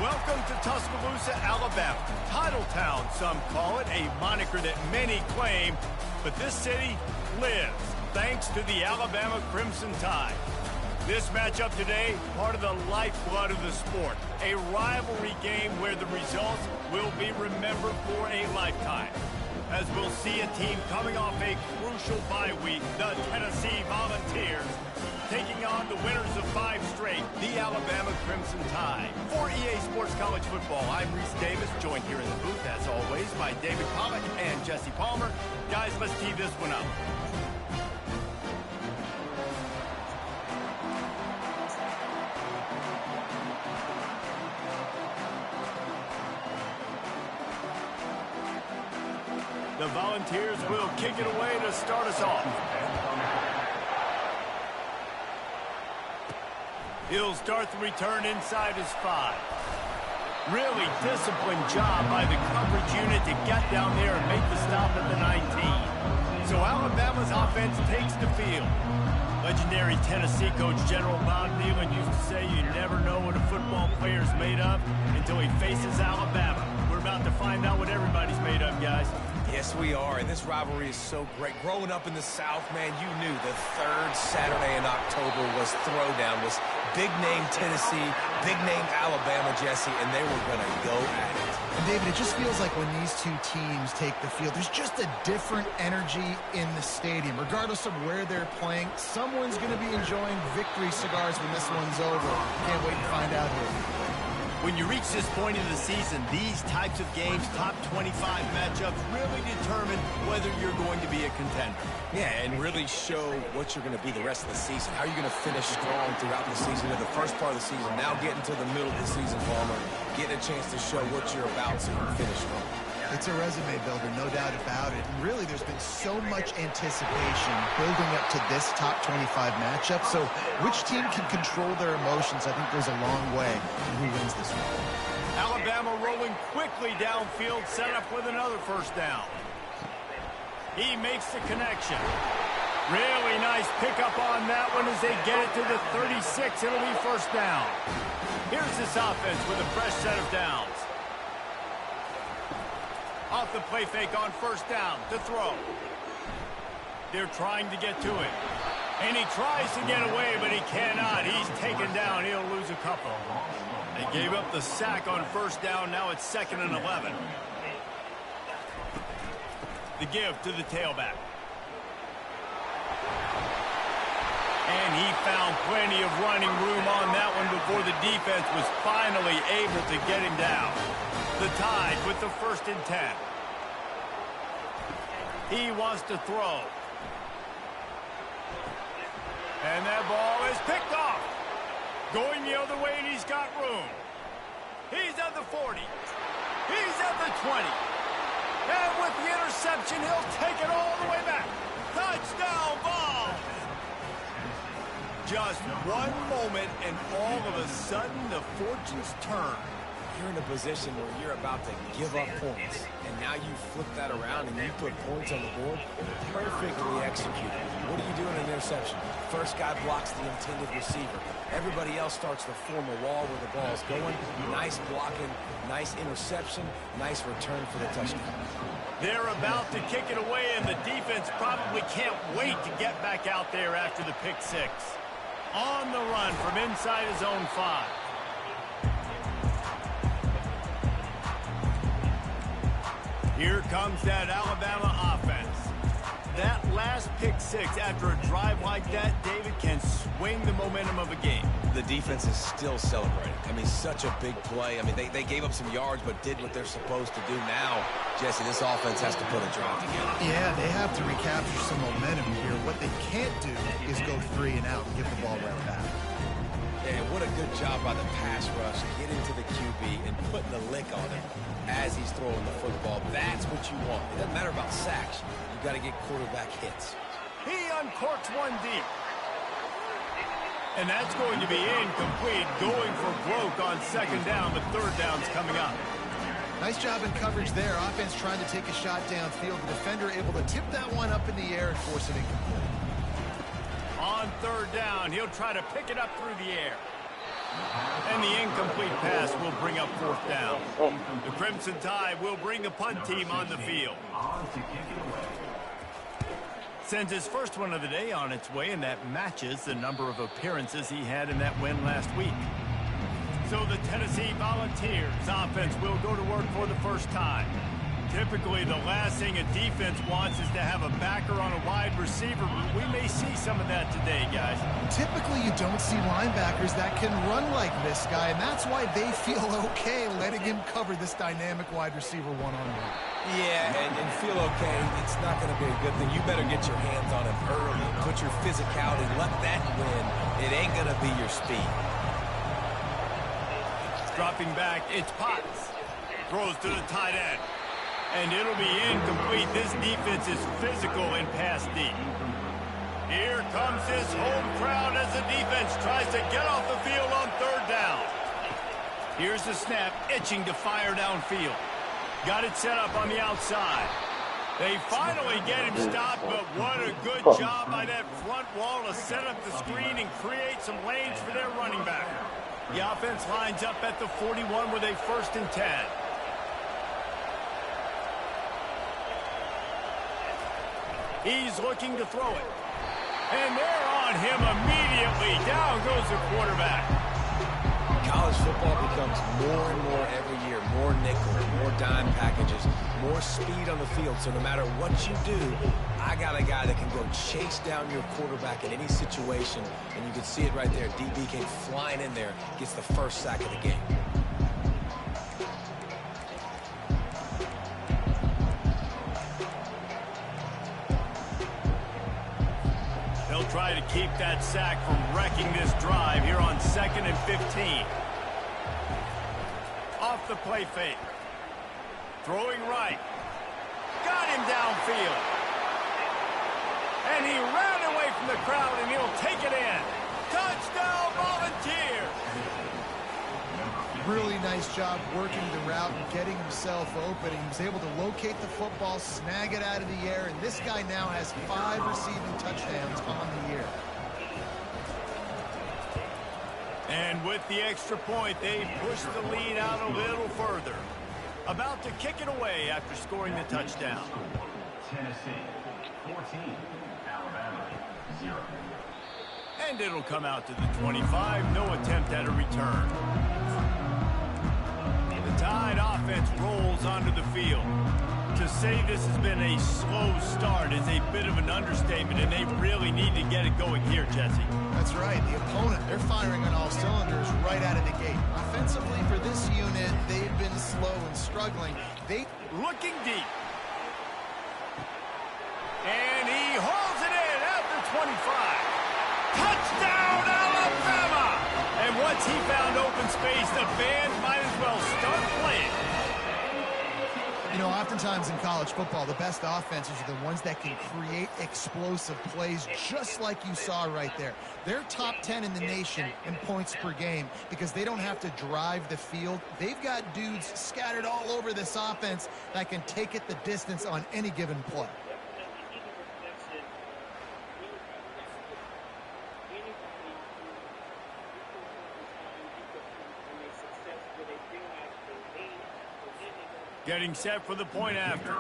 Welcome to Tuscaloosa, Alabama. Titletown, some call it, a moniker that many claim, but this city lives thanks to the Alabama Crimson Tide. This matchup today, part of the lifeblood of the sport, a rivalry game where the results will be remembered for a lifetime. As we'll see a team coming off a crucial bye week, the Tennessee Volunteers, taking on the winners of 5 straight, the Alabama Crimson Tide. For EA Sports College Football, I'm Reese Davis, joined here in the booth, as always, by David Pollack and Jesse Palmer. Guys, let's tee this one up. The Volunteers will kick it away to start us off. He'll start the return inside his 5. Really disciplined job by the coverage unit to get down there and make the stop at the 19. So Alabama's offense takes the field. Legendary Tennessee coach General Bob Neyland used to say you never know what a football player's made of until he faces Alabama. We're about to find out what everybody's made of, guys. Yes, we are, and this rivalry is so great. Growing up in the South, man, you knew the third Saturday in October was Throwdown, was big-name Tennessee, big-name Alabama, Jesse, and they were going to go at it. And, David, it just feels like when these two teams take the field, there's just a different energy in the stadium. Regardless of where they're playing, someone's going to be enjoying victory cigars when this one's over. Can't wait to find out here. When you reach this point in the season, these types of games, top 25 matchups, really determine whether you're going to be a contender. Yeah, and really show what you're going to be the rest of the season. How are you going to finish strong throughout the season, or the first part of the season, now getting to the middle of the season, Palmer, getting a chance to show what you're about to finish strong. It's a resume builder, no doubt about it. And really, there's been so much anticipation building up to this top 25 matchup. So which team can control their emotions, I think, goes a long way in who wins this one. Alabama rolling quickly downfield, set up with another first down. He makes the connection. Really nice pickup on that one as they get it to the 36. It'll be first down. Here's this offense with a fresh set of downs. Off the play fake on first down to throw. They're trying to get to it. And he tries to get away, but he cannot. He's taken down. He'll lose a couple. They gave up the sack on first down. Now it's 2nd and 11. The give to the tailback. And he found plenty of running room on that one before the defense was finally able to get him down. The Tide with the 1st and 10. He wants to throw. And that ball is picked off. Going the other way, and he's got room. He's at the 40. He's at the 20. And with the interception, he'll take it all the way back. Touchdown ball. Just one moment, and all of a sudden, the fortunes turn. You're in a position where you're about to give up points, and now you flip that around and you put points on the board. Perfectly executed. What do you do in an interception? First guy blocks the intended receiver. Everybody else starts to form a wall where the ball's going. Nice blocking, nice interception, nice return for the touchdown. They're about to kick it away, and the defense probably can't wait to get back out there after the pick 6. On the run from inside his own 5. Here comes that Alabama offense. That last pick 6 after a drive like that, David, can swing the momentum of a game. The defense is still celebrating. I mean, such a big play. I mean, they gave up some yards but did what they're supposed to do. Now, Jesse, this offense has to put a drive together. Yeah, they have to recapture some momentum here. What they can't do is go 3 and out and give the ball right back. And what a good job by the pass rush, getting to the QB and putting the lick on him as he's throwing the football. That's what you want. It doesn't matter about sacks. You got to get quarterback hits. He uncorks one deep. And that's going to be incomplete, going for broke on 2nd down, but 3rd down's coming up. Nice job in coverage there. Offense trying to take a shot downfield. The defender able to tip that one up in the air and force it incomplete. On 3rd down, he'll try to pick it up through the air. And the incomplete pass will bring up fourth down. The Crimson Tide will bring the punt team on the field. Sends his first one of the day on its way, and that matches the number of appearances he had in that win last week. So the Tennessee Volunteers offense will go to work for the first time. Typically, the last thing a defense wants is to have a backer on a wide receiver. We may see some of that today, guys. Typically, you don't see linebackers that can run like this guy, and that's why they feel okay letting him cover this dynamic wide receiver one-on-one. Yeah, and feel okay. It's not going to be a good thing. You better get your hands on him early. Put your physicality. Let that win. It ain't going to be your speed. Dropping back, it's Potts. Throws to the tight end. And it'll be incomplete. This defense is physical and pass deep. Here comes this home crowd as the defense tries to get off the field on third down. Here's the snap, itching to fire downfield. Got it set up on the outside. They finally get him stopped, but what a good job by that front wall to set up the screen and create some lanes for their running back. The offense lines up at the 41 with a 1st and 10. He's looking to throw it. And they're on him immediately. Down goes the quarterback. College football becomes more and more every year. More nickel, more dime packages, more speed on the field. So no matter what you do, I got a guy that can go chase down your quarterback in any situation. And you can see it right there. DB came flying in there, gets the first sack of the game. Try to keep that sack from wrecking this drive here on 2nd and 15. Off the play fake. Throwing right. Got him downfield. And he ran away from the crowd, and he'll take it in. Touchdown, Volunteers! Really nice job working the route and getting himself open. He was able to locate the football, snag it out of the air, and this guy now has 5 receiving touchdowns on the year. And with the extra point, they push the lead out a little further. About to kick it away after scoring the touchdown. Tennessee, 14, Alabama, 0. And it'll come out to the 25. No attempt at a return. The Tide offense rolls onto the field. To say this has been a slow start is a bit of an understatement, and they really need to get it going here, Jesse. That's right. The opponent, they're firing on all cylinders right out of the gate. Offensively, for this unit, they've been slow and struggling. Looking deep. And he hauls it in at the 25. Touchdown, Alabama! And once he found open space, the band might as well start playing. You know, oftentimes in college football, the best offenses are the ones that can create explosive plays, just like you saw right there. They're top 10 in the nation in points per game because they don't have to drive the field. They've got dudes scattered all over this offense that can take it the distance on any given play. Getting set for the point after.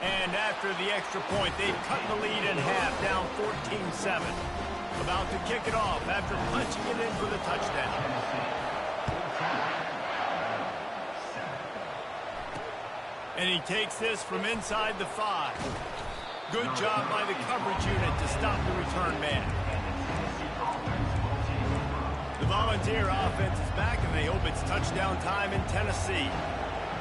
And after the extra point, they've cut the lead in half, down 14-7. About to kick it off after punching it in for the touchdown. And he takes this from inside the 5. Good job by the coverage unit to stop the return man. The Volunteer offense is back, and they hope it's touchdown time in Tennessee.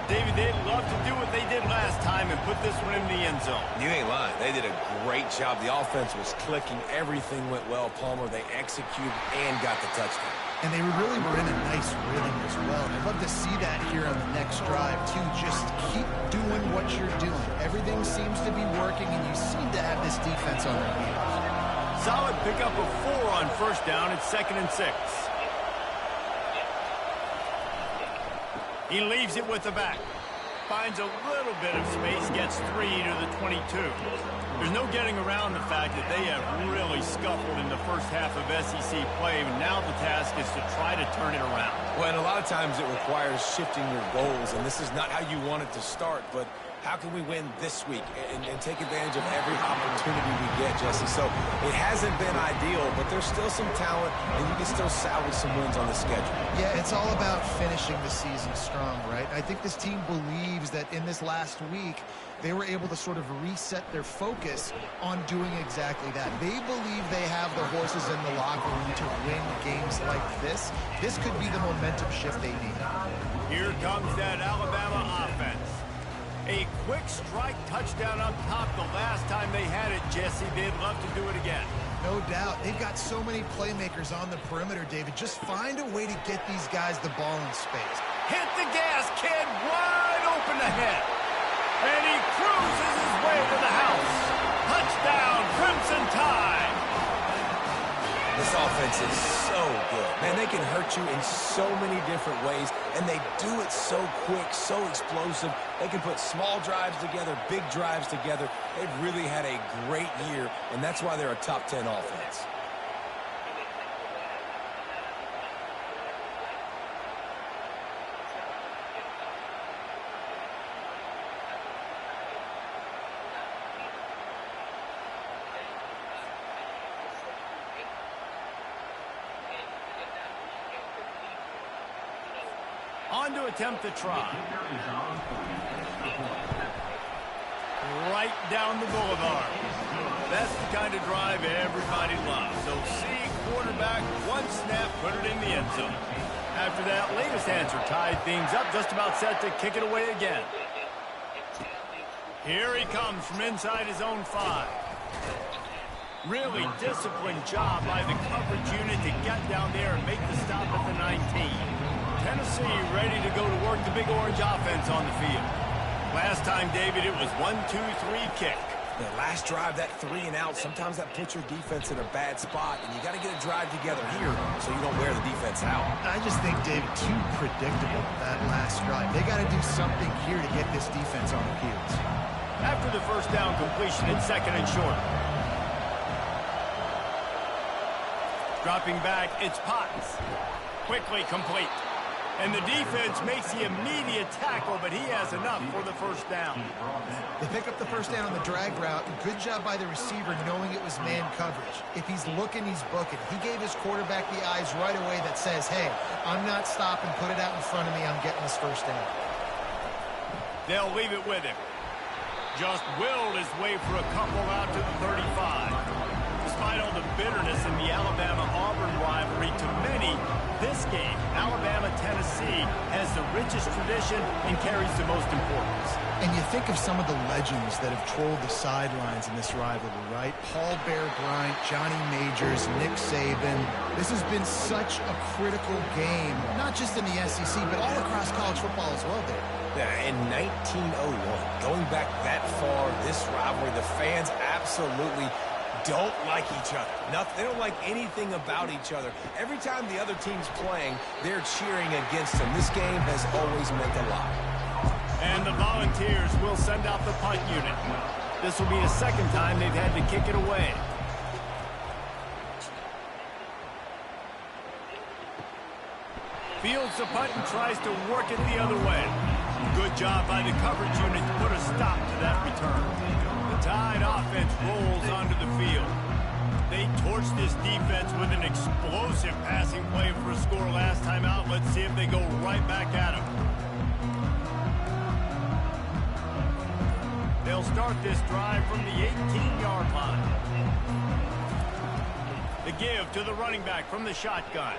David, they'd love to do what they did last time and put this one in the end zone. You ain't lying. They did a great job. The offense was clicking. Everything went well, Palmer. They executed and got the touchdown. And they really were in a nice rhythm as well. I'd love to see that here on the next drive, too. Just keep doing what you're doing. Everything seems to be working, and you seem to have this defense on their heels. Solid pickup of 4 on first down at 2nd and 6. He leaves it with the back. finds a little bit of space, gets 3 to the 22. There's no getting around the fact that they have really scuffled in the first half of SEC play. Now the task is to try to turn it around. Well, and a lot of times it requires shifting your goals, and this is not how you want it to start, but how can we win this week and take advantage of every opportunity we get, Jesse? So it hasn't been ideal, but there's still some talent, and you can still salvage some wins on the schedule. Yeah, it's all about finishing the season strong, right? I think this team believes that in this last week, they were able to sort of reset their focus on doing exactly that. They believe they have the horses in the locker room to win games like this. This could be the momentum shift they need. Here comes that Alabama offense. A quick strike touchdown up top the last time they had it, Jesse. They'd love to do it again. No doubt. They've got so many playmakers on the perimeter, David. Just find a way to get these guys the ball in space. Hit the gas, kid. Wide open ahead. And he cruises his way to the house. Touchdown, Crimson Tide. This offense is so good. Man, they can hurt you in so many different ways, and they do it so quick, so explosive. They can put small drives together, big drives together. They've really had a great year, and that's why they're a top 10 offense. On to attempt the try. Right down the boulevard. That's the kind of drive everybody loves. So see quarterback, one snap, put it in the end zone. After that latest answer tied things up, just about set to kick it away again. Here he comes from inside his own 5. Really disciplined job by the coverage unit to get down there and make the stop at the 19. Tennessee ready to go to work the Big Orange offense on the field. Last time, David, it was 1-2-3 kick. The last drive, that 3 and out, sometimes that puts your defense in a bad spot, and you got to get a drive together here so you don't wear the defense out. I just think, David, too predictable, that last drive. They got to do something here to get this defense on the heels. After the first down completion, it's 2nd and short. Dropping back, it's Potts. Quickly complete. And the defense makes the immediate tackle, but he has enough for the first down. They pick up the first down on the drag route. Good job by the receiver knowing it was man coverage. If he's looking, he's booking. He gave his quarterback the eyes right away that says, hey, I'm not stopping. Put it out in front of me. I'm getting this first down. They'll leave it with him. Just willed his way for a couple out to the 35. Despite all the bitterness in the Alabama-Auburn rivalry, to many, this game, Alabama-Tennessee, has the richest tradition and carries the most importance. And you think of some of the legends that have trolled the sidelines in this rivalry, right? Paul Bear Bryant, Johnny Majors, Nick Saban. This has been such a critical game, not just in the SEC, but all across college football as well, Dave. Yeah, in 1901, going back that far, this rivalry, the fans absolutely don't like each other. They don't like anything about each other. Every time the other team's playing, they're cheering against them. This game has always meant a lot. And the Volunteers will send out the punt unit. This will be the second time they've had to kick it away. Fields the punt and tries to work it the other way. Good job by the coverage unit to put a stop to that return. The Tide offense rolls onto the field. They torched this defense with an explosive passing play for a score last time out. Let's see if they go right back at him. They'll start this drive from the 18-yard line. The give to the running back from the shotgun.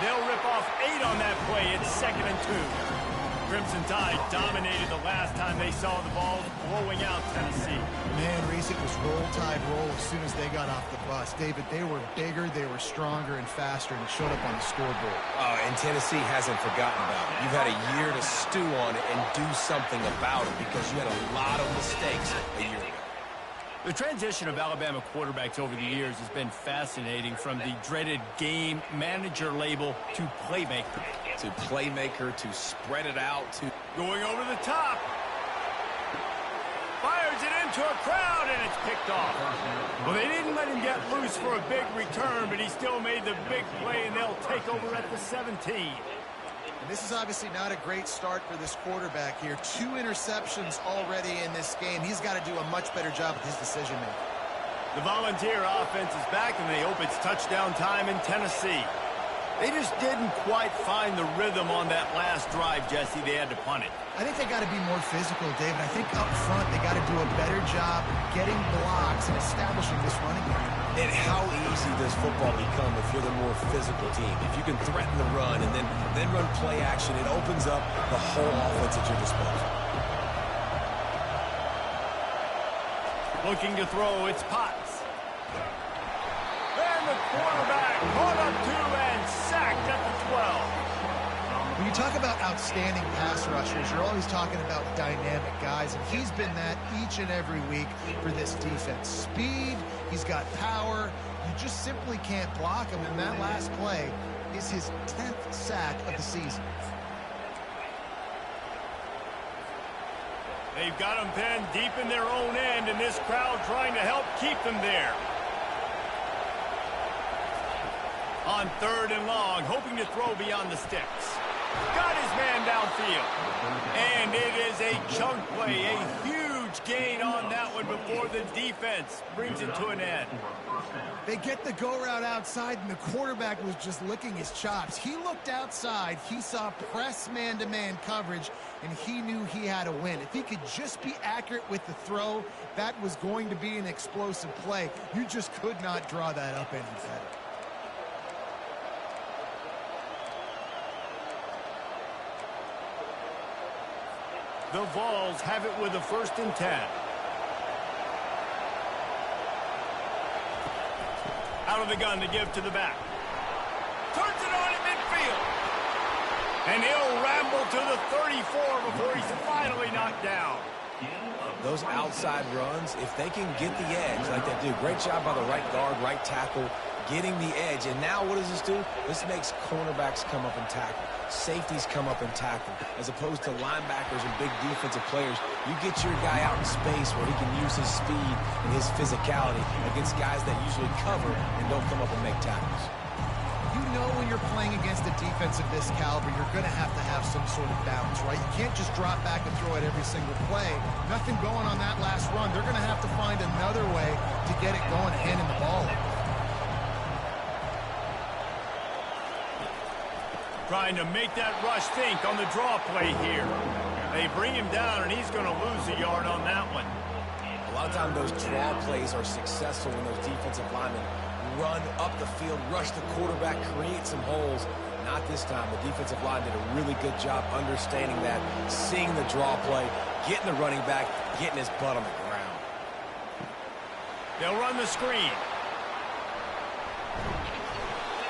They'll rip off 8 on that play. It's 2nd and 2. Crimson Tide dominated the last time they saw the ball, blowing out Tennessee. Man, Reese, it was roll tide roll as soon as they got off the bus. David, they were bigger, they were stronger and faster, and it showed up on the scoreboard. Oh, and Tennessee hasn't forgotten about it. You've had a year to stew on it and do something about it because you had a lot of mistakes a year ago. The transition of Alabama quarterbacks over the years has been fascinating, from the dreaded game manager label to playmaker. To playmaker, to spread it out, to... Going over the top. Fires it into a crowd, and it's picked off. Well, they didn't let him get loose for a big return, but he still made the big play, and they'll take over at the 17. And this is obviously not a great start for this quarterback here. 2 interceptions already in this game. He's got to do a much better job with his decision-making. The Volunteer offense is back, and they hope it's touchdown time in Tennessee. They just didn't quite find the rhythm on that last drive, Jesse. They had to punt it. I think they got to be more physical, David. I think up front they got to do a better job getting blocks and establishing this running game. And how easy does football become if you're the more physical team? If you can threaten the run and then run play action, it opens up the whole offense at your disposal. Looking to throw, it's Potts. And the quarterback caught up to and sacked at the 12. When you talk about outstanding pass rushers, you're always talking about dynamic guys, and he's been that each and every week for this defense. Speed, he's got power. You just simply can't block him, and that last play is his 10th sack of the season. They've got them pinned deep in their own end, and this crowd trying to help keep them there. On 3rd and long, hoping to throw beyond the sticks. Got his man downfield. And it is a chunk play, a huge gain on that one before the defense brings it to an end. They get the go route outside, and the quarterback was just licking his chops. He looked outside, he saw press man-to-man coverage, and he knew he had to win. If he could just be accurate with the throw, that was going to be an explosive play. You just could not draw that up any better. The Vols have it with a 1st and 10. Out of the gun to give to the back. Turns it on at midfield. And he'll ramble to the 34 before he's finally knocked down. Those outside runs, if they can get the edge like they do, great job by the right guard, right tackle, getting the edge. And now what does this do? This makes cornerbacks come up and tackle. Safeties come up and tackle. As opposed to linebackers and big defensive players, you get your guy out in space where he can use his speed and his physicality against guys that usually cover and don't come up and make tackles. You know when you're playing against a defense of this caliber, you're going to have some sort of balance, right? You can't just drop back and throw it every single play. Nothing going on that last run. They're going to have to find another way to get it going, handing the ball off. Trying to make that rush think on the draw play here. They bring him down, and he's going to lose a yard on that one. A lot of times those draw plays are successful when those defensive linemen run up the field, rush the quarterback, create some holes. Not this time. The defensive line did a really good job understanding that, seeing the draw play, getting the running back, getting his butt on the ground. They'll run the screen.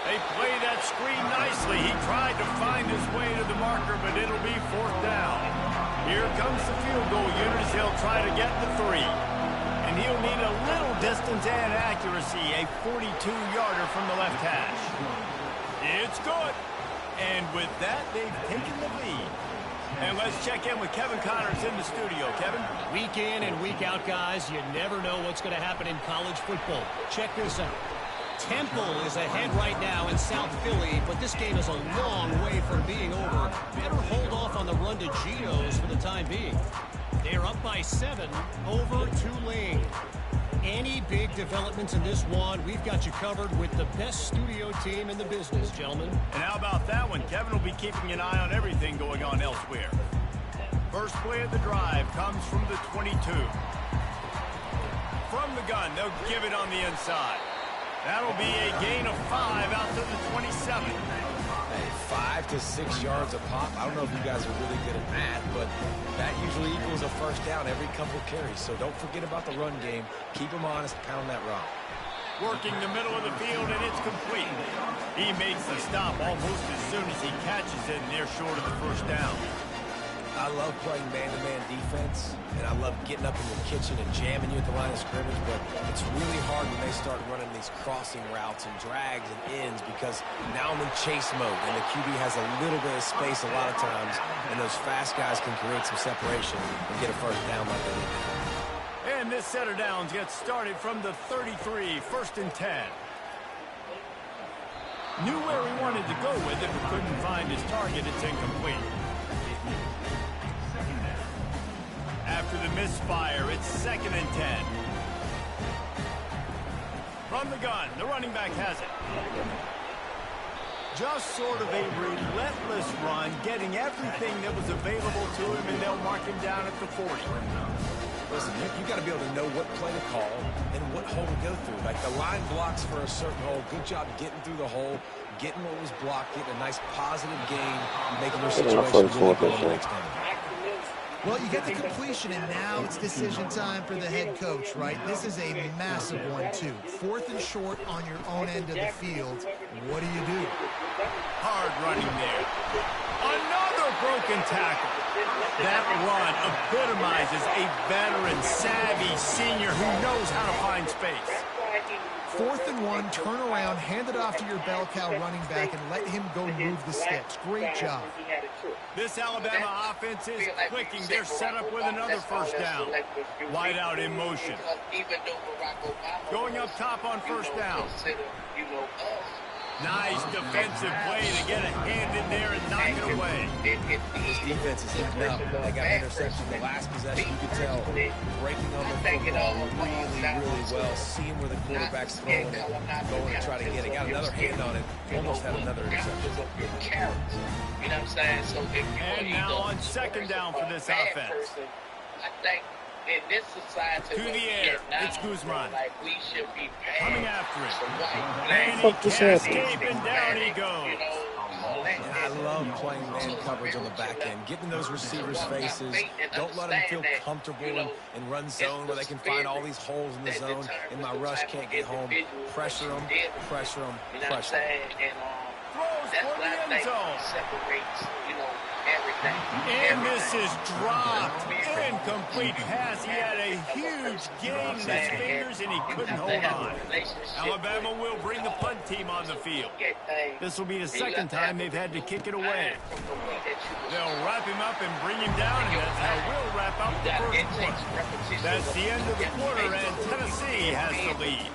They play that screen nicely. He tried to find his way to the marker, but it'll be 4th down. Here comes the field goal unit as he'll try to get the 3. And he'll need a little distance and accuracy, a 42-yarder from the left hash. It's good. And with that, they've taken the lead. And let's check in with Kevin Connors in the studio. Kevin? Week in and week out, guys, you never know what's going to happen in college football. Check this out. Temple is ahead right now in South Philly, but this game is a long way from being over. Better hold off on the run to Geno's for the time being. They're up by 7 over Tulane. Any big developments in this one, we've got you covered with the best studio team in the business, gentlemen. And how about that one? Kevin will be keeping an eye on everything going on elsewhere. First play of the drive comes from the 22. From the gun, they'll give it on the inside. That'll be a gain of 5 out to the 27. Hey, 5 to 6 yards a pop. I don't know if you guys are really good at math, but that usually equals a 1st down every couple carries. So don't forget about the run game. Keep them honest, pound that rock. Working the middle of the field, and it's complete. He makes the stop almost as soon as he catches it, and they're short of the 1st down. I love playing man-to-man defense, and I love getting up in your kitchen and jamming you at the line of scrimmage, but it's really hard when they start running these crossing routes and drags and ends because now I'm in chase mode, and the QB has a little bit of space a lot of times, and those fast guys can create some separation and get a first down like they did now. And this set of downs gets started from the 33, 1st and 10. Knew where he wanted to go with it, but couldn't find his target. It's incomplete. After the misfire, it's 2nd and 10. From the gun, the running back has it. Just sort of a relentless run, getting everything that was available to him, and they'll mark him down at the 40. Listen, you got to be able to know what play to call and what hole to go through. Like the line blocks for a certain hole. Good job getting through the hole, getting what was blocked, getting a nice positive gain, making your situation really good the next time. Well, you get the completion, and now it's decision time for the head coach, right? This is a massive one, too. 4th and short on your own end of the field. What do you do? Hard running there. Another broken tackle. That run epitomizes a veteran, savvy senior who knows how to find space. 4th and 1, turn around, hand it off to your bell cow running back, and let him go move the sticks. Great job. This Alabama offense is clicking. They're set up with another first down. Wide out in motion. Going up top on first down. Nice defensive play to get a hand in there and knock it away. This defense is heating up. They got an interception the last possession. You could tell breaking on the football really well, seeing where the quarterback's throwing it, going to try to get it. Got another hand on it. Almost had another interception. You know what I'm saying? So if you and now on 2nd down for this offense. I think in this society, to the air, it's Guzman. Like we should be coming after it. And he can't escape, and down he goes. And I love playing man coverage on the back end, getting those receivers' faces. Don't let them feel comfortable in run zone where they can find all these holes in the zone, and my rush can't get home. Pressure them, pressure them, pressure them. Throws for the end zone. Separates, everything. And this is dropped. Incomplete pass. He had a huge gain in his fingers, and he couldn't hold on. Alabama will bring the punt team on the field. This will be the 2nd time they've had to kick it away. They'll wrap him up and bring him down, and that's how we'll wrap up the first quarter. That's the end of the quarter, and Tennessee has the lead.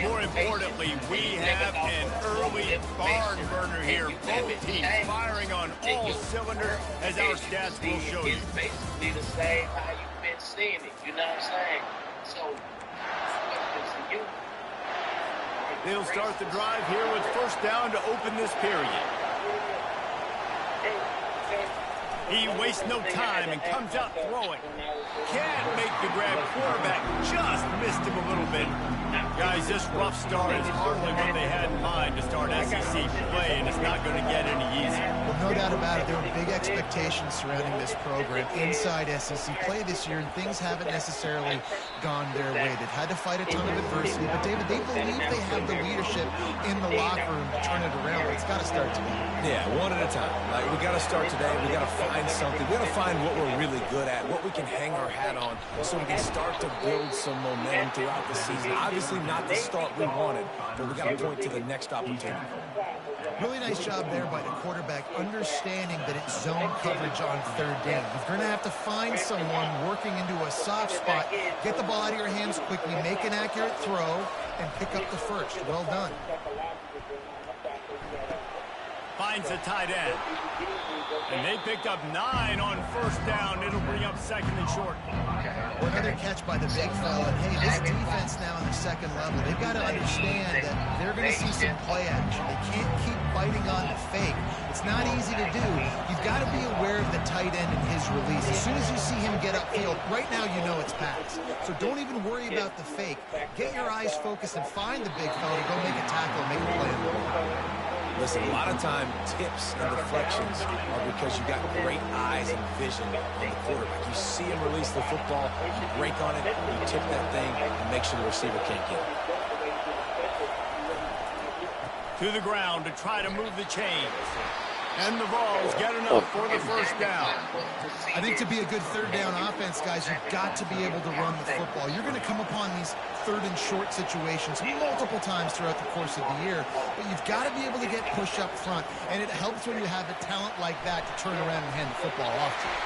More importantly, we have an early barn burner here. Both teams firing on all cylinders, as our stats will show you. It's basically the same how you've been seeing it. You know what I'm saying? So, what's you? They'll start the drive here with first down to open this period. He wastes no time and comes out throwing. Can't make the grab. Quarterback just missed him a little bit. Guys, this rough start is hardly what they had in mind to start SEC play, and it's not going to get any easier. Well, no doubt about it. There were big expectations surrounding this program inside SEC play this year, and things haven't necessarily gone their way. They've had to fight a ton of adversity, but David, they believe they have the leadership in the locker room to turn it around, but it's got to start today. Yeah, one at a time. Like, we got to start today. We got to find something. We got to find what we're really good at, what we can hang our hat on, so we can start to build some momentum throughout the season. Obviously not the start we wanted, but we got to point to the next opportunity. Really nice job there by the quarterback, understanding that it's zone coverage on 3rd down. You're going to have to find someone working into a soft spot, get the ball out of your hands quickly, make an accurate throw, and pick up the first. Well done. Finds a tight end. And they picked up 9 on first down. It'll bring up 2nd and short. Well, another catch by the big fella. And, hey, this defense now on the 2nd level, they've got to understand that they're going to see some play action. They can't keep biting on the fake. It's not easy to do. You've got to be aware of the tight end and his release. As soon as you see him get upfield, right now you know it's pass. So don't even worry about the fake. Get your eyes focused and find the big fella to go make a tackle and make a play on the ball. Listen, a lot of time, tips and deflections are because you got great eyes and vision on the quarterback. You see him release the football, you break on it, you tip that thing, and make sure the receiver can't get it. To the ground to try to move the chains. And the Vols get enough for the first down. I think to be a good third down offense, guys, you've got to be able to run the football. You're going to come upon these third and short situations multiple times throughout the course of the year, but you've got to be able to get push up front, and it helps when you have a talent like that to turn around and hand the football off to you.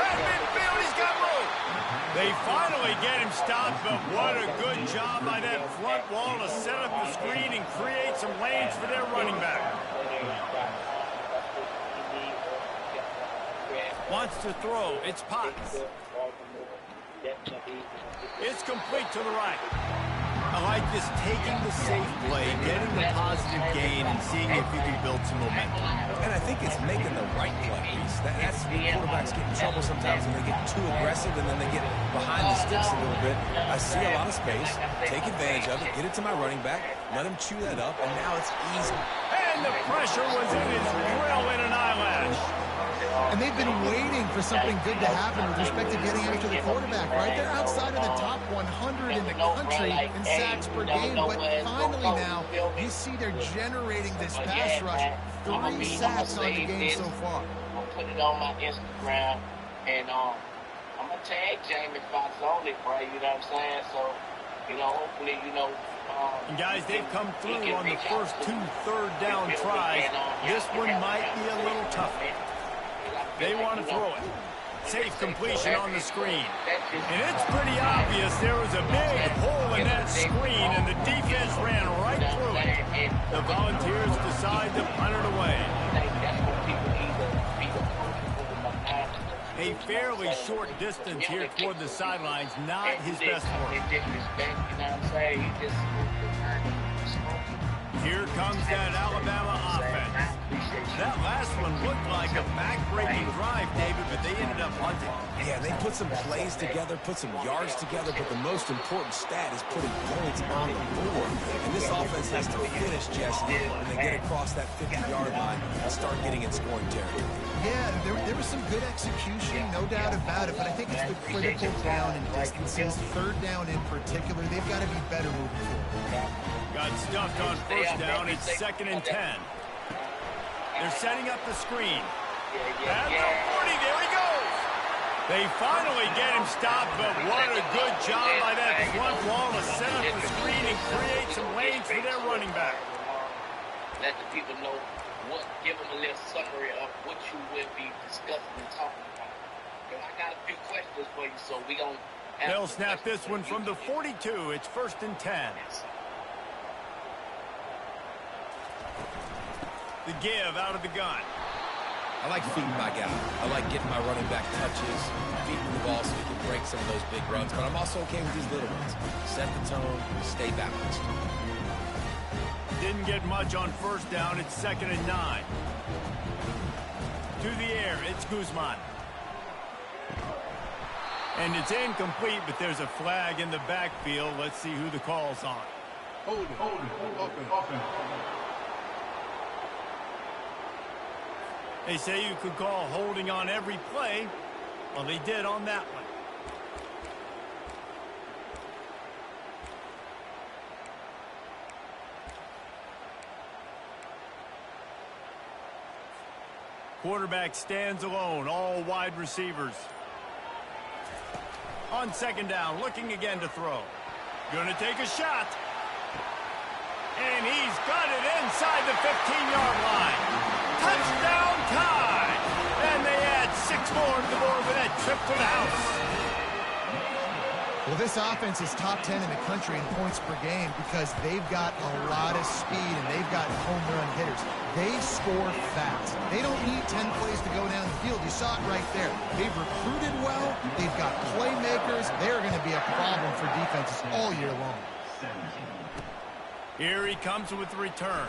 At midfield, he's got room. They finally get him stopped, but what a good job by that front wall to set up the screen and create some lanes for their running back. Wants to throw. It's Potts. It's complete to the right. I like this, taking the safe play, getting the positive gain, and seeing if you can build some momentum. And I think it's making the right play, Reese. That's when quarterbacks get in trouble sometimes when they get too aggressive and then they get behind the sticks a little bit. I see a lot of space, take advantage of it, get it to my running back, let him chew that up, and now it's easy. And the pressure was in his grill in an eyelash. And they've been waiting for something good to happen with respect to getting after the quarterback, right? They're outside of the top 100 in the country in sacks per game, but finally now you see they're generating this pass rush. 3 sacks on the game so far. I'll put it on my Instagram, and I'm going to tag Jamie Foxx on it, bro, you know what I'm saying? So, hopefully, And guys, they've come through on the first 2 third down tries. This one might be a little tougher. They want to throw it. Safe completion on the screen. And it's pretty obvious there was a big hole in that screen, and the defense ran right through it. The Volunteers decide to punt it away. A fairly short distance here toward the sidelines, not his best work. Here comes that Alabama offense. That last one looked like a back-breaking drive, David, but they ended up punting. Yeah, they put some plays together, put some yards together, but the most important stat is putting points on the board. And this offense has to finish, Jesse, when they get across that 50-yard line and start getting in scoring territory. Yeah, there was some good execution, no doubt about it, but I think it's the critical down and distances, third down in particular. They've got to be better moving forward. Got stuffed on first down. It's 2nd and 10. They're setting up the screen. At the 40, there he goes. They finally get him stopped, but what a good job by that front wall to set up the screen and create some lanes for their running back. Let the people know give them a little summary of what you will be discussing and talking about. I got a few questions for you, so we going to... They'll snap this one from the 42. It's 1st and 10. The give out of the gun. I like feeding my guy. I like getting my running back touches, feeding the ball so he can break some of those big runs. But I'm also okay with these little ones. Set the tone, stay balanced. Didn't get much on first down. It's 2nd and 9. To the air, it's Guzman. And it's incomplete, but there's a flag in the backfield. Let's see who the call's on. Hold it. They say you could call holding on every play. Well, they did on that one. Quarterback stands alone, all wide receivers. On 2nd down, looking again to throw. Gonna take a shot. And he's got it inside the 15-yard line. Touchdown tie! And they add 6 more to the board with that trip to the house. Well, this offense is top 10 in the country in points per game because they've got a lot of speed and they've got home run hitters. They score fast. They don't need 10 plays to go down the field. You saw it right there. They've recruited well. They've got playmakers. They're going to be a problem for defenses all year long. Here he comes with the return.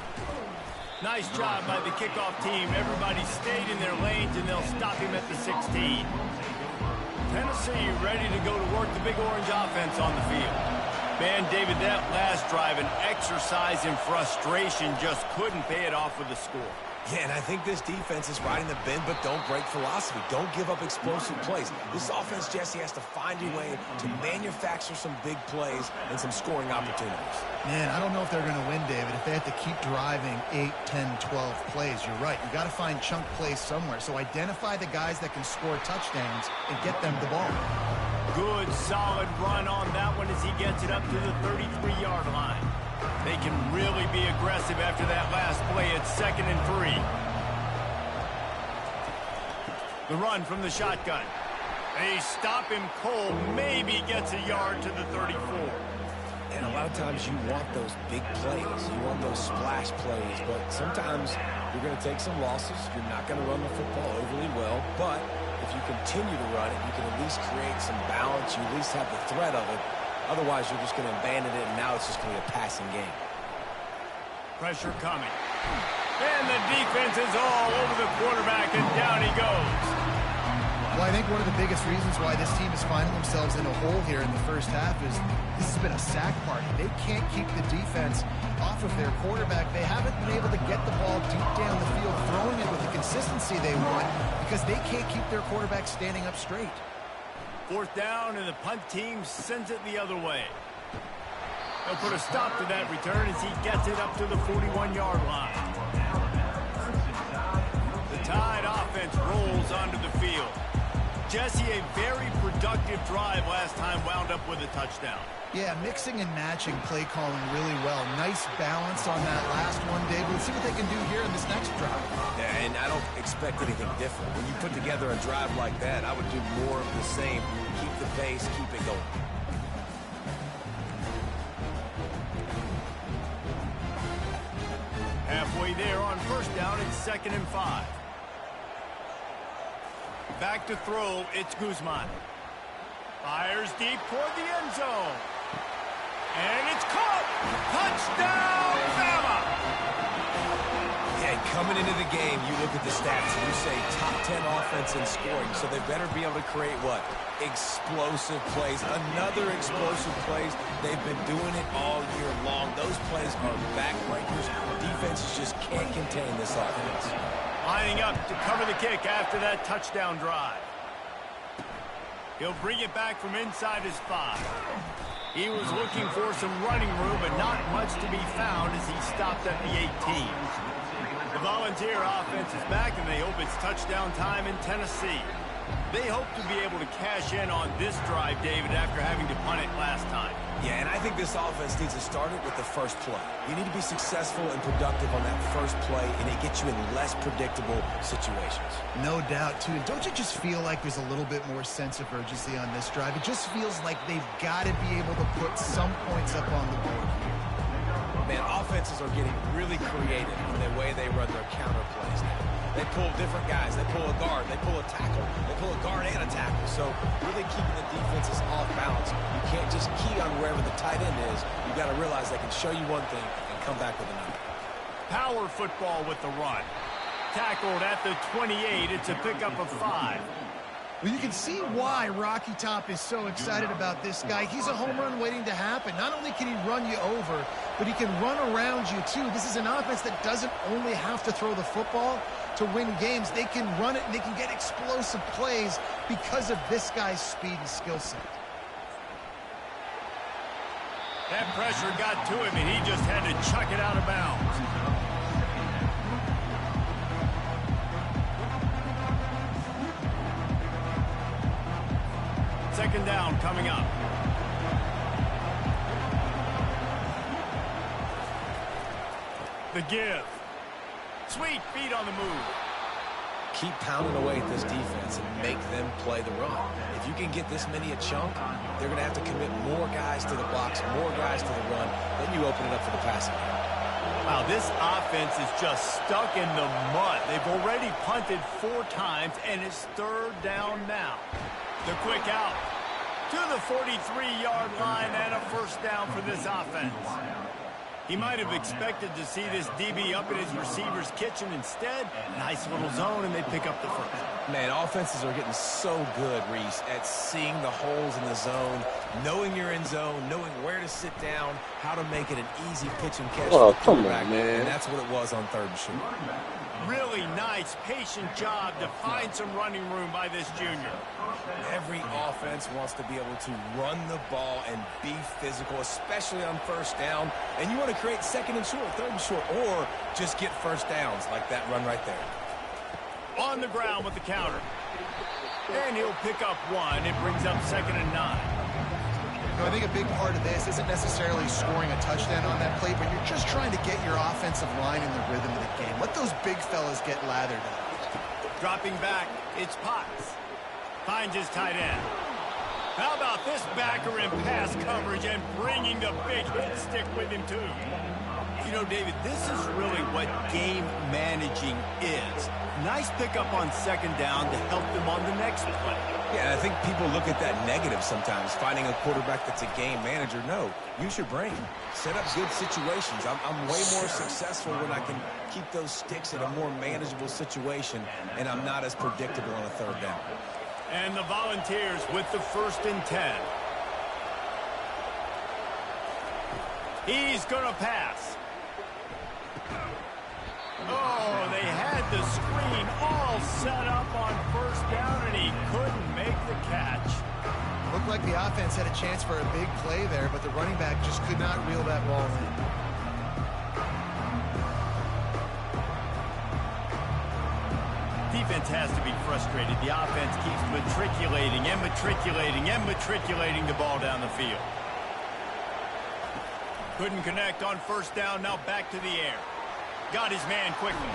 Nice job by the kickoff team. Everybody stayed in their lanes, and they'll stop him at the 16. Tennessee ready to go to work the Big Orange offense on the field. Man, David, that last drive, an exercise in frustration, just couldn't pay it off with a score. Yeah, and I think this defense is riding the bend but don't break philosophy. Don't give up explosive plays. This offense, Jesse, has to find a way to manufacture some big plays and some scoring opportunities. Man, I don't know if they're going to win, David, if they have to keep driving 8, 10, 12 plays. You're right. You got to find chunk plays somewhere. So identify the guys that can score touchdowns and get them the ball. Good, solid run on that one as he gets it up to the 33-yard line. They can really be aggressive after that last play at 2nd and 3. The run from the shotgun. They stop him cold, maybe gets a yard to the 34. And a lot of times you want those big plays. You want those splash plays. But sometimes you're going to take some losses. You're not going to run the football overly well. But if you continue to run it, you can at least create some balance. You at least have the threat of it. Otherwise, you're just going to abandon it, and now it's just going to be a passing game. Pressure coming. And the defense is all over the quarterback, and down he goes. Well, I think one of the biggest reasons why this team is finding themselves in a hole here in the first half is this has been a sack party. They can't keep the defense off of their quarterback. They haven't been able to get the ball deep down the field, throwing it with the consistency they want because they can't keep their quarterback standing up straight. 4th down, and the punt team sends it the other way. They'll put a stop to that return as he gets it up to the 41-yard line. The Tide offense rolls onto the field. Jesse, a very productive drive last time wound up with a touchdown. Yeah, mixing and matching play calling really well. Nice balance on that last one, David. Let's see what they can do here in this next drive. Yeah, and I don't expect anything different. When you put together a drive like that, I would do more of the same. Keep the pace, keep it going. Halfway there on 1st down, it's 2nd and 5. Back to throw, it's Guzman. Fires deep toward the end zone. And it's caught! Touchdown, Bama! Yeah, coming into the game, you look at the stats and you say top 10 offense in scoring, so they better be able to create what? Explosive plays. Another explosive plays. They've been doing it all year long. Those plays are backbreakers. Defenses just can't contain this offense. Lining up to cover the kick after that touchdown drive. He'll bring it back from inside his 5. He was looking for some running room, but not much to be found as he stopped at the 18. The Volunteer offense is back, and they hope it's touchdown time in Tennessee. They hope to be able to cash in on this drive, David, after having to punt it last time. Yeah, and I think this offense needs to start it with the first play. You need to be successful and productive on that first play, and it gets you in less predictable situations. No doubt, too. And don't you just feel like there's a little bit more sense of urgency on this drive? It just feels like they've got to be able to put some points up on the board here. Man, offenses are getting really creative in the way they run their counter plays now. They pull different guys. They pull a guard. They pull a tackle. They pull a guard and a tackle. So really keeping the defenses off balance. You can't just key on wherever the tight end is. You got to realize they can show you one thing and come back with another. Power football with the run. Tackled at the 28. It's a pickup of 5. Well, you can see why Rocky Top is so excited about this guy. He's a home run waiting to happen. Not only can he run you over, but he can run around you, too. This is an offense that doesn't only have to throw the football to win games. They can run it, and they can get explosive plays because of this guy's speed and skill set. That pressure got to him, and he just had to chuck it out of bounds. 2nd down coming up. The give. Sweet feet on the move. Keep pounding away at this defense and make them play the run. If you can get this many a chunk, they're going to have to commit more guys to the box, more guys to the run. Then you open it up for the passing game. Wow, this offense is just stuck in the mud. They've already punted 4 times, and it's 3rd down now. The quick out to the 43-yard line and a 1st down for this offense. He might have expected to see this DB up in his receiver's kitchen. Instead, nice little zone, and they pick up the 1st. Man, offenses are getting so good, Reese, at seeing the holes in the zone, knowing you're in zone, knowing where to sit down, how to make it an easy pitch and catch. Oh, come on, man. And that's what it was on 3rd and short. Really nice, patient job to find some running room by this junior. Every offense wants to be able to run the ball and be physical, especially on first down. And you want to create second and short, third and short, or just get first downs like that run right there. On the ground with the counter. And he'll pick up one. It brings up 2nd and 9. I think a big part of this isn't necessarily scoring a touchdown on that play, but you're just trying to get your offensive line in the rhythm of the game. Let those big fellas get lathered up. Dropping back, it's Potts. Finds his tight end. How about this backer in pass coverage and bringing the big hit stick with him, too? You know, David, this is really what game managing is. Nice pickup on 2nd down to help them on the next play. Yeah, I think people look at that negative sometimes, finding a quarterback that's a game manager. No, use your brain. Set up good situations. I'm way more successful when I can keep those sticks in a more manageable situation, and I'm not as predictable on a 3rd down. And the Volunteers with the 1st and 10. He's going to pass. Oh, they had the screen all set up on 1st down, and he couldn't make the catch. Looked like the offense had a chance for a big play there, but the running back just could not reel that ball in. Defense has to be frustrated. The offense keeps matriculating and matriculating and matriculating the ball down the field. Couldn't connect on 1st down, now back to the air. Got his man quickly.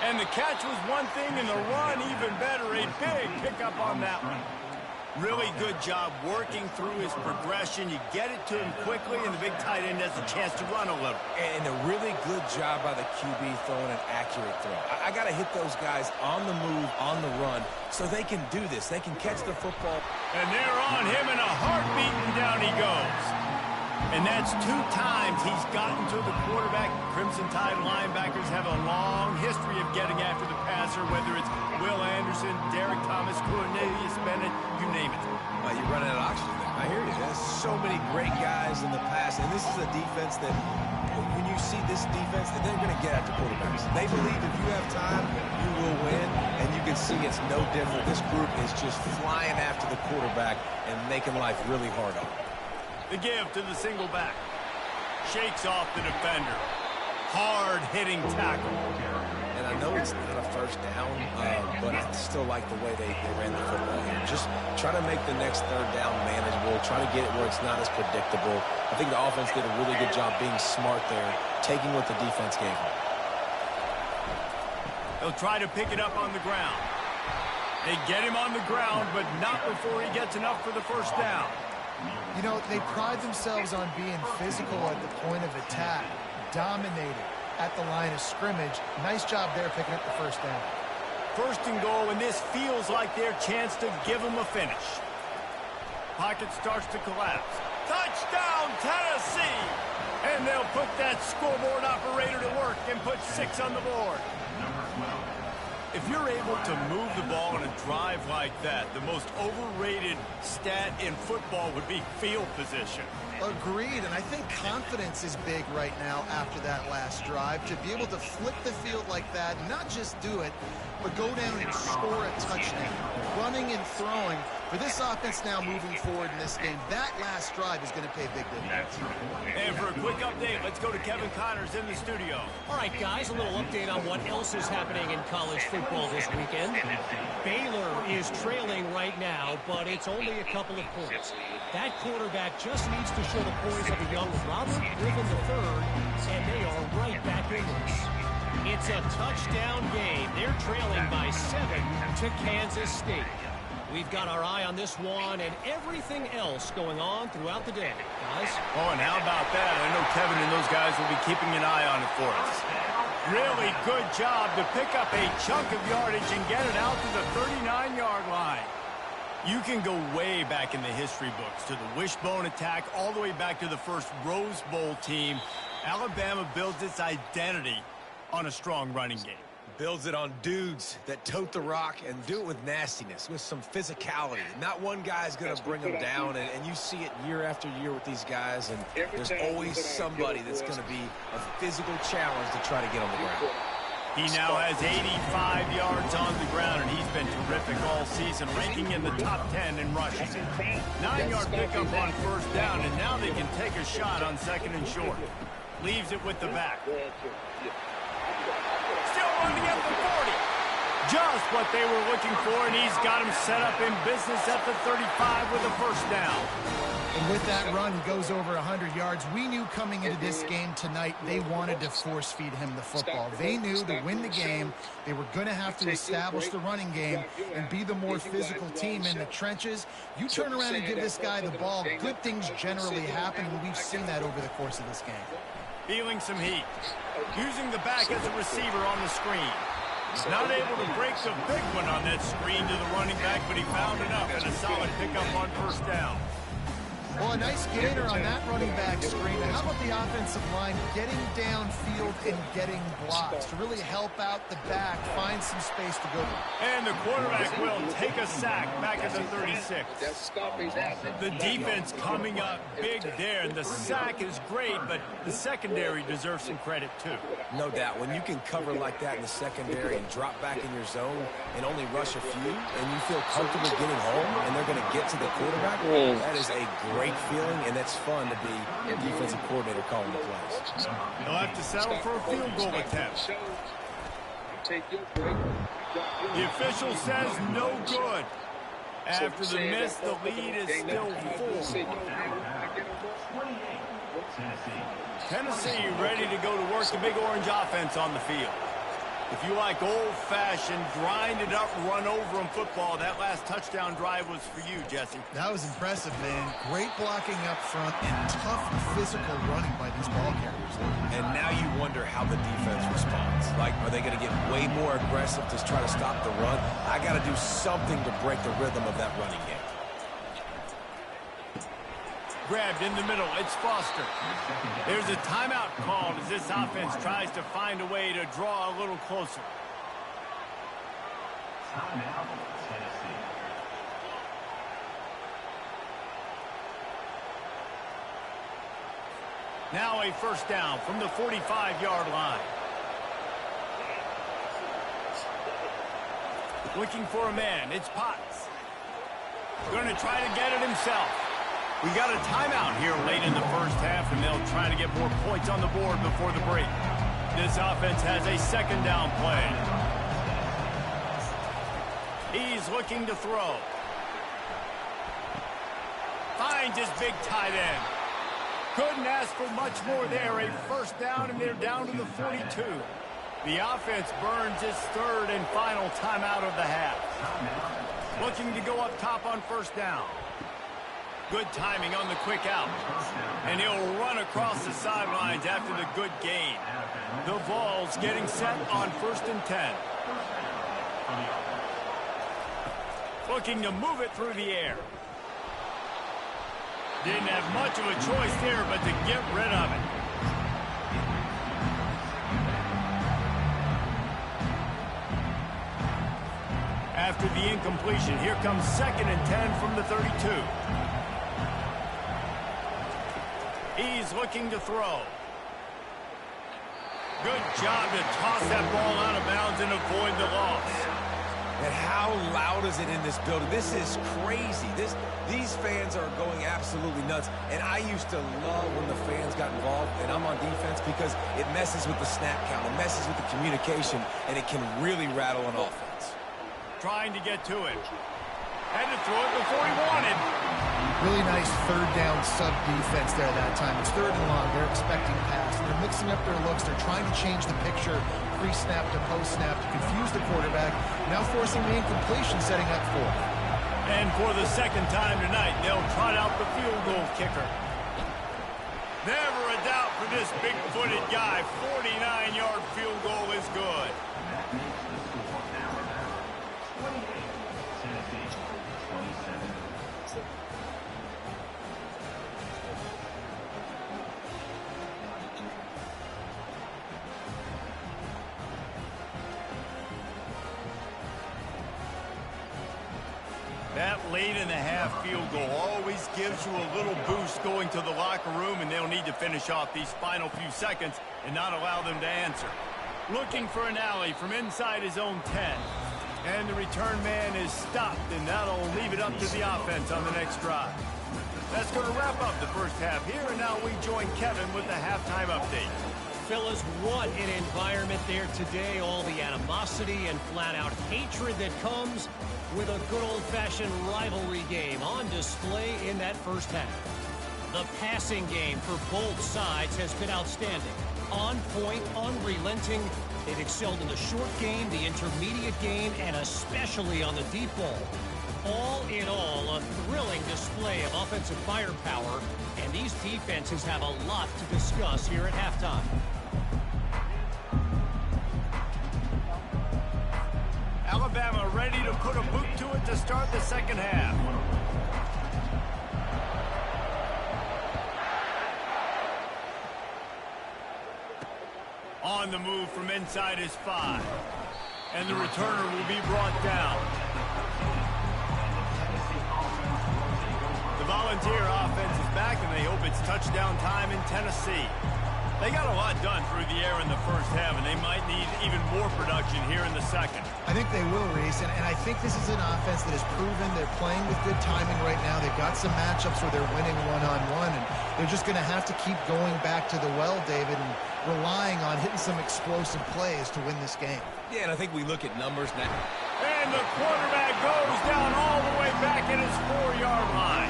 And the catch was one thing, and the run even better. A big pickup on that one. Really good job working through his progression. You get it to him quickly, and the big tight end has a chance to run a little. And a really good job by the QB throwing an accurate throw. I got to hit those guys on the move, on the run, so they can do this. They can catch the football. And they're on him in a heartbeat, and down he goes. And that's 2 times he's gotten to the quarterback. Crimson Tide linebackers have a long history of getting after the passer, whether it's Will Anderson, Derek Thomas, Cornelius Bennett, you name it. Well, you're running out of oxygen there. I hear you. There's so many great guys in the past, and this is a defense that, when you see this defense, that they're going to get after quarterbacks. They believe if you have time, you will win, and you can see it's no different. This group is just flying after the quarterback and making life really hard on them. The give to the single back. Shakes off the defender. Hard-hitting tackle. And I know it's not a 1st down, but I still like the way they ran the football here. Just try to make the next 3rd down manageable. Try to get it where it's not as predictable. I think the offense did a really good job being smart there, taking what the defense gave them. They'll try to pick it up on the ground. They get him on the ground, but not before he gets enough for the 1st down. You know, they pride themselves on being physical at the point of attack, dominated at the line of scrimmage. Nice job there picking up the 1st down. 1st and goal, and this feels like their chance to give them a finish. Pocket starts to collapse. Touchdown, Tennessee! And they'll put that scoreboard operator to work and put 6 on the board. If you're able to move the ball on a drive like that, the most overrated stat in football would be field position. Agreed, and I think confidence is big right now after that last drive. To be able to flip the field like that, not just do it, but go down and score a touchdown. Running and throwing. For this offense now moving forward in this game, that last drive is going to pay big dividends. And for a quick update, let's go to Kevin Connors in the studio. All right, guys, a little update on what else is happening in college football this weekend. Baylor is trailing right now, but it's only a couple of points. That quarterback just needs to show the poise of a young Robert Griffin III, and they are right back in this. It's a touchdown game. They're trailing by 7 to Kansas State. We've got our eye on this one and everything else going on throughout the day, guys. Oh, and how about that? I know Kevin and those guys will be keeping an eye on it for us. Really good job to pick up a chunk of yardage and get it out to the 39-yard line. You can go way back in the history books to the wishbone attack, all the way back to the first Rose Bowl team. Alabama builds its identity on a strong running game. Builds it on dudes that tote the rock and do it with nastiness, with some physicality. Not one guy's going to bring them down, and you see it year after year with these guys, and there's always somebody that's going to be a physical challenge to try to get on the ground. He now has 85 yards on the ground, and he's been terrific all season, ranking in the top 10 in rushing. 9-yard pickup on first down, and now they can take a shot on second and short. Leaves it with the back. Still running at the 40. Just what they were looking for, and he's got him set up in business at the 35 with a first down. And with that run, he goes over 100 yards. We knew coming into this game tonight they wanted to force feed him the football. They knew to win the game, they were going to have to establish the running game and be the more physical team in the trenches. You turn around and give this guy the ball, good things generally happen, and we've seen that over the course of this game. Feeling some heat. Using the back as a receiver on the screen. Not able to break the big one on that screen to the running back, but he found enough and a solid pickup on first down. Well, a nice gainer on that running back screen. How about the offensive line getting downfield and getting blocks to really help out the back, find some space to go. And the quarterback will take a sack back at the 36. The defense coming up big there, and the sack is great, but the secondary deserves some credit too. No doubt. When you can cover like that in the secondary and drop back in your zone and only rush a few, and you feel comfortable getting home, and they're going to get to the quarterback, that is a great feeling, and that's fun to be a defensive coordinator calling the plays. They'll have to settle for a field goal attempt. The official says no good. After the miss, the lead is still 4. Tennessee ready to go to work the Big Orange offense on the field. If you like old-fashioned, grind-it-up, run-over-'em football, that last touchdown drive was for you, Jesse. That was impressive, man. Great blocking up front and tough physical running by these ball carriers. And now you wonder how the defense responds. Like, are they going to get way more aggressive to try to stop the run? I got to do something to break the rhythm of that running game. Grabbed in the middle. It's Foster. There's a timeout called as this offense tries to find a way to draw a little closer. Timeout, Tennessee. Now a first down from the 45-yard line. Looking for a man. It's Potts. Going to try to get it himself. We got a timeout here late in the first half, and they'll try to get more points on the board before the break. This offense has a second down play. He's looking to throw. Finds his big tight end. Couldn't ask for much more there. A first down, and they're down to the 42. The offense burns its third and final timeout of the half. Looking to go up top on first down. Good timing on the quick out. And he'll run across the sidelines after the good gain. The ball's getting set on 1st and 10. Looking to move it through the air. Didn't have much of a choice there but to get rid of it. After the incompletion, here comes 2nd and 10 from the 32. He's looking to throw. Good job to toss that ball out of bounds and avoid the loss. And how loud is it in this building? This is crazy. These fans are going absolutely nuts. And I used to love when the fans got involved, and I'm on defense, because it messes with the snap count. It messes with the communication, and it can really rattle an offense. Trying to get to it. Had to throw it before he wanted. Really nice third down sub defense there that time. It's 3rd and long. They're expecting pass. They're mixing up their looks. They're trying to change the picture pre-snap to post-snap to confuse the quarterback. Now forcing the incompletion, setting up 4th. And for the second time tonight, they'll trot out the field goal kicker. Never a doubt for this big-footed guy. 49-yard field goal is good. That late-in-the-half field goal always gives you a little boost going to the locker room, and they'll need to finish off these final few seconds and not allow them to answer. Looking for an alley from inside his own 10. And the return man is stopped, and that'll leave it up to the offense on the next drive. That's going to wrap up the first half here, and now we join Kevin with the halftime update. Fellas, what an environment there today. All the animosity and flat-out hatred that comes with a good old-fashioned rivalry game on display in that first half. The passing game for both sides has been outstanding. On point, unrelenting. They've excelled in the short game, the intermediate game, and especially on the deep ball. All in all, a thrilling display of offensive firepower, and these defenses have a lot to discuss here at halftime. Alabama ready to put a boot to it to start the second half. On the move from inside his 5. And the returner will be brought down. The Volunteer offense is back, and they hope it's touchdown time in Tennessee. They got a lot done through the air in the first half, and they might need even more production here in the second. I think they will, Reese, and I think this is an offense that has proven they're playing with good timing right now. They've got some matchups where they're winning one-on-one, and they're just going to have to keep going back to the well, David, and relying on hitting some explosive plays to win this game. Yeah, and I think we look at numbers now. And the quarterback goes down all the way back at his 4-yard line.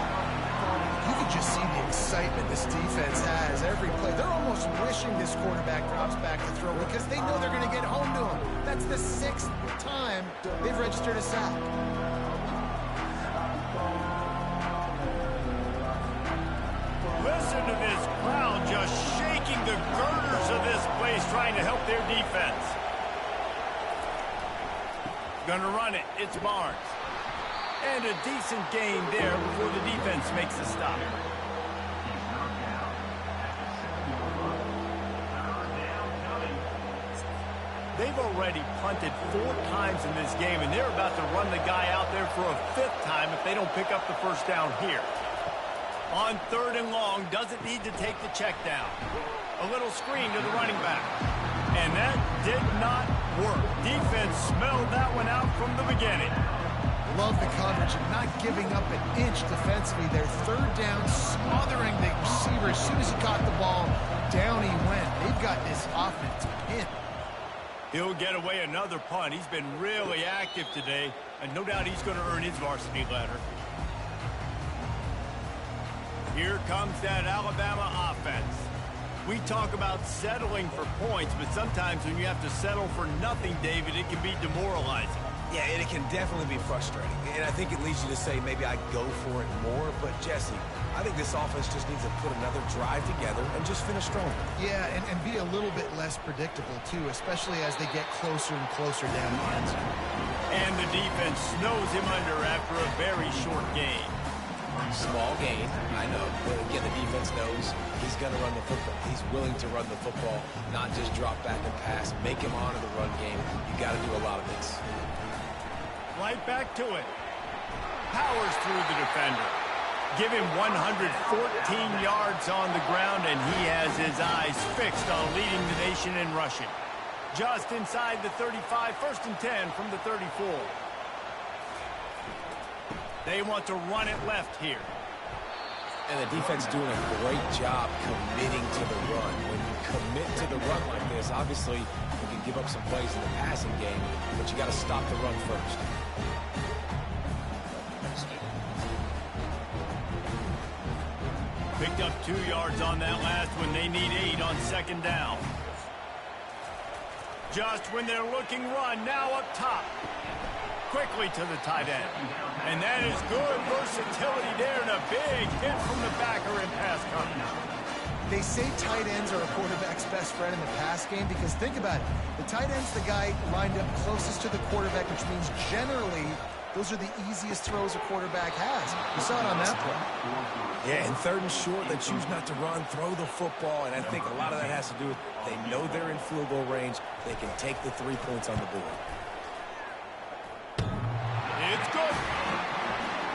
You can just see the excitement this defense has every play. They're almost wishing this quarterback drops back to throw because they know they're going to get home to him. That's the 6th time they've registered a sack. Listen to this crowd just shaking the girders of this place trying to help their defense. Gonna run it. It's Barnes. And a decent gain there before the defense makes the stop. They've already punted 4 times in this game, and they're about to run the guy out there for a 5th time if they don't pick up the first down here. On 3rd and long, doesn't need to take the check down. A little screen to the running back. And that did not work. Defense smelled that one out from the beginning. Love the coverage and not giving up an inch defensively. Their 3rd down, smothering the receiver. As soon as he caught the ball, down he went. They've got this offense pinned. He'll get away another punt. He's been really active today, and no doubt he's going to earn his varsity letter. Here comes that Alabama offense. We talk about settling for points, but sometimes when you have to settle for nothing, David, it can be demoralizing. Yeah, and it can definitely be frustrating. And I think it leads you to say maybe I go for it more. But, Jesse, I think this offense just needs to put another drive together and just finish stronger. Yeah, and be a little bit less predictable, too, especially as they get closer and closer down the end zone. And the defense snows him under after a very short game. Small gain, I know. But, again, the defense knows he's going to run the football. He's willing to run the football, not just drop back and pass. Make him honor the run game. You got to do a lot of this. Right back to it. Powers through the defender. Give him 114 yards on the ground, and he has his eyes fixed on leading the nation in rushing. Just inside the 35, 1st and 10 from the 34. They want to run it left here. And the defense doing a great job committing to the run. When you commit to the run like this, obviously you can give up some plays in the passing game, but you got to stop the run first. Picked up 2 yards on that last one. They need 8 on 2nd down. Just when they're looking run, now up top. Quickly to the tight end. And that is good versatility there, and a big hit from the backer in pass coverage. They say tight ends are a quarterback's best friend in the pass game because think about it. The tight end's the guy lined up closest to the quarterback, which means generally those are the easiest throws a quarterback has. You saw it on that play. Yeah, and 3rd and short, they choose not to run, throw the football, and I think a lot of that has to do with they know they're in field goal range. They can take the 3 points on the board. It's good.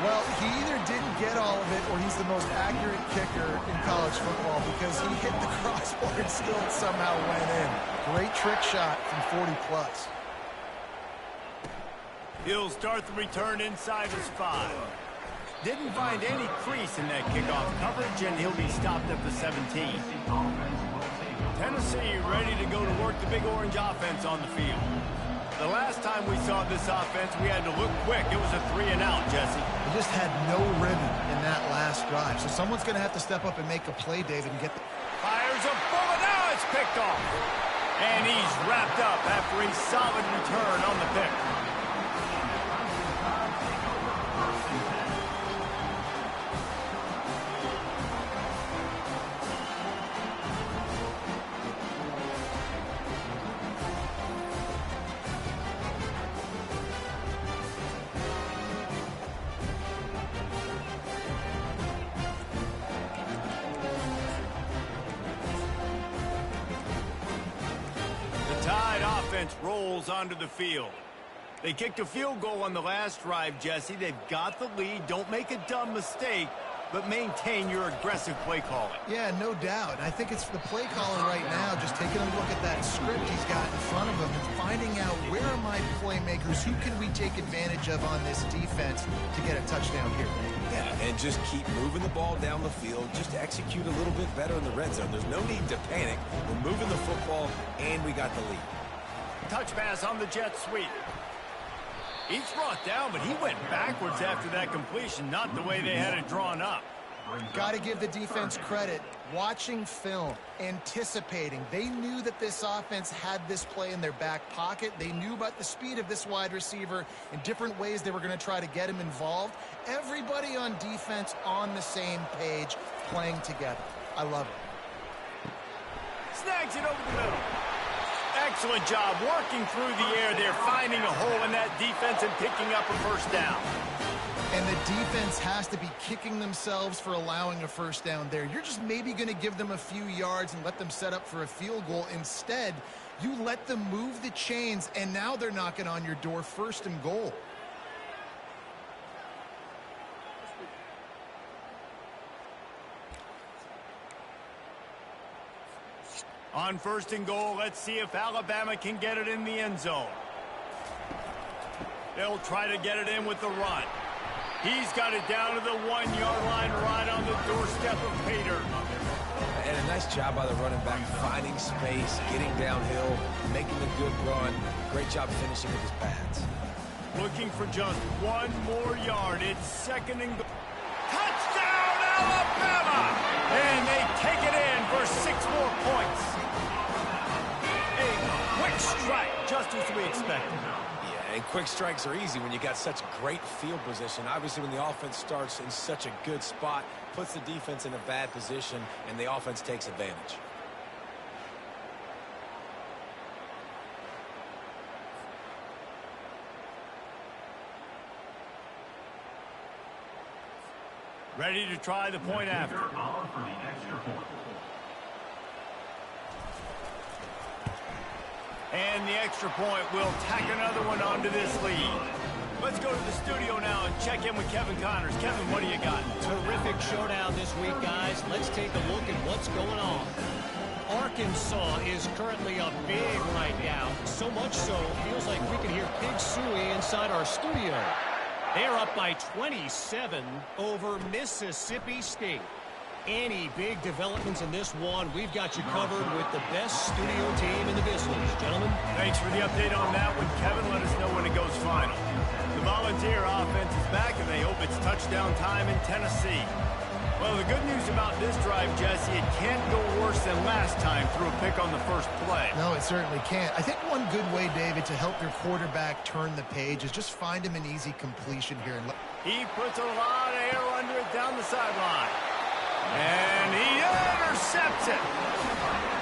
Well, he either didn't get all of it or he's the most accurate kicker in college football because he hit the crossbar and still somehow went in. Great trick shot from 40 plus. He'll start the return inside his 5. Didn't find any crease in that kickoff coverage, and he'll be stopped at the 17. Tennessee ready to go to work the Big Orange offense on the field. The last time we saw this offense, we had to look quick. It was a 3-and-out, Jesse. They just had no rhythm in that last drive. So someone's going to have to step up and make a play, David, and get the... Fires a bullet. Now it's picked off. And he's wrapped up after a solid return on the pick. Rolls onto the field. They kicked a field goal on the last drive, Jesse. They've got the lead. Don't make a dumb mistake, but maintain your aggressive play calling. Yeah, no doubt. I think it's the play caller right now just taking a look at that script he's got in front of him and finding out where are my playmakers, who can we take advantage of on this defense to get a touchdown here. Yeah, and just keep moving the ball down the field. Just execute a little bit better in the red zone. There's no need to panic. We're moving the football, and we got the lead. Touch pass on the jet sweep. He's brought down, but he went backwards after that completion, not the way they had it drawn up. Got to give the defense credit. Watching film, anticipating. They knew that this offense had this play in their back pocket. They knew about the speed of this wide receiver in different ways they were going to try to get him involved. Everybody on defense on the same page, playing together. I love it. Snags it over the middle. Excellent job working through the air there, finding a hole in that defense and picking up a first down. And the defense has to be kicking themselves for allowing a first down there. You're just maybe going to give them a few yards and let them set up for a field goal. Instead, you let them move the chains, and now they're knocking on your door, 1st and goal. On 1st and goal, let's see if Alabama can get it in the end zone. They'll try to get it in with the run. He's got it down to the 1-yard line right on the doorstep of Pater. And a nice job by the running back, finding space, getting downhill, making a good run. Great job finishing with his pads. Looking for just 1 more yard. It's 2nd and goal. Touchdown, Alabama! And they take it in for 6 more points. A quick strike, just as we expected. Yeah, and quick strikes are easy when you got such great field position. Obviously, when the offense starts in such a good spot, puts the defense in a bad position, and the offense takes advantage. Ready to try the point after. And the extra point will tack another one onto this lead. Let's go to the studio now and check in with Kevin Connors. Kevin, what do you got? Terrific showdown this week, guys. Let's take a look at what's going on. Arkansas is currently up big right now. So much so, it feels like we can hear Pig Sooie inside our studio. They're up by 27 over Mississippi State. Any big developments in this one, we've got you covered with the best studio team in the business. Gentlemen. Thanks for the update on that one, Kevin. Let us know when it goes final. The Volunteer offense is back, and they hope it's touchdown time in Tennessee. Well, the good news about this drive, Jesse, it can't go worse than last time through a pick on the first play. No, it certainly can't. I think one good way, David, to help your quarterback turn the page is just find him an easy completion here. He puts a lot of air under it down the sideline. And he intercepts it.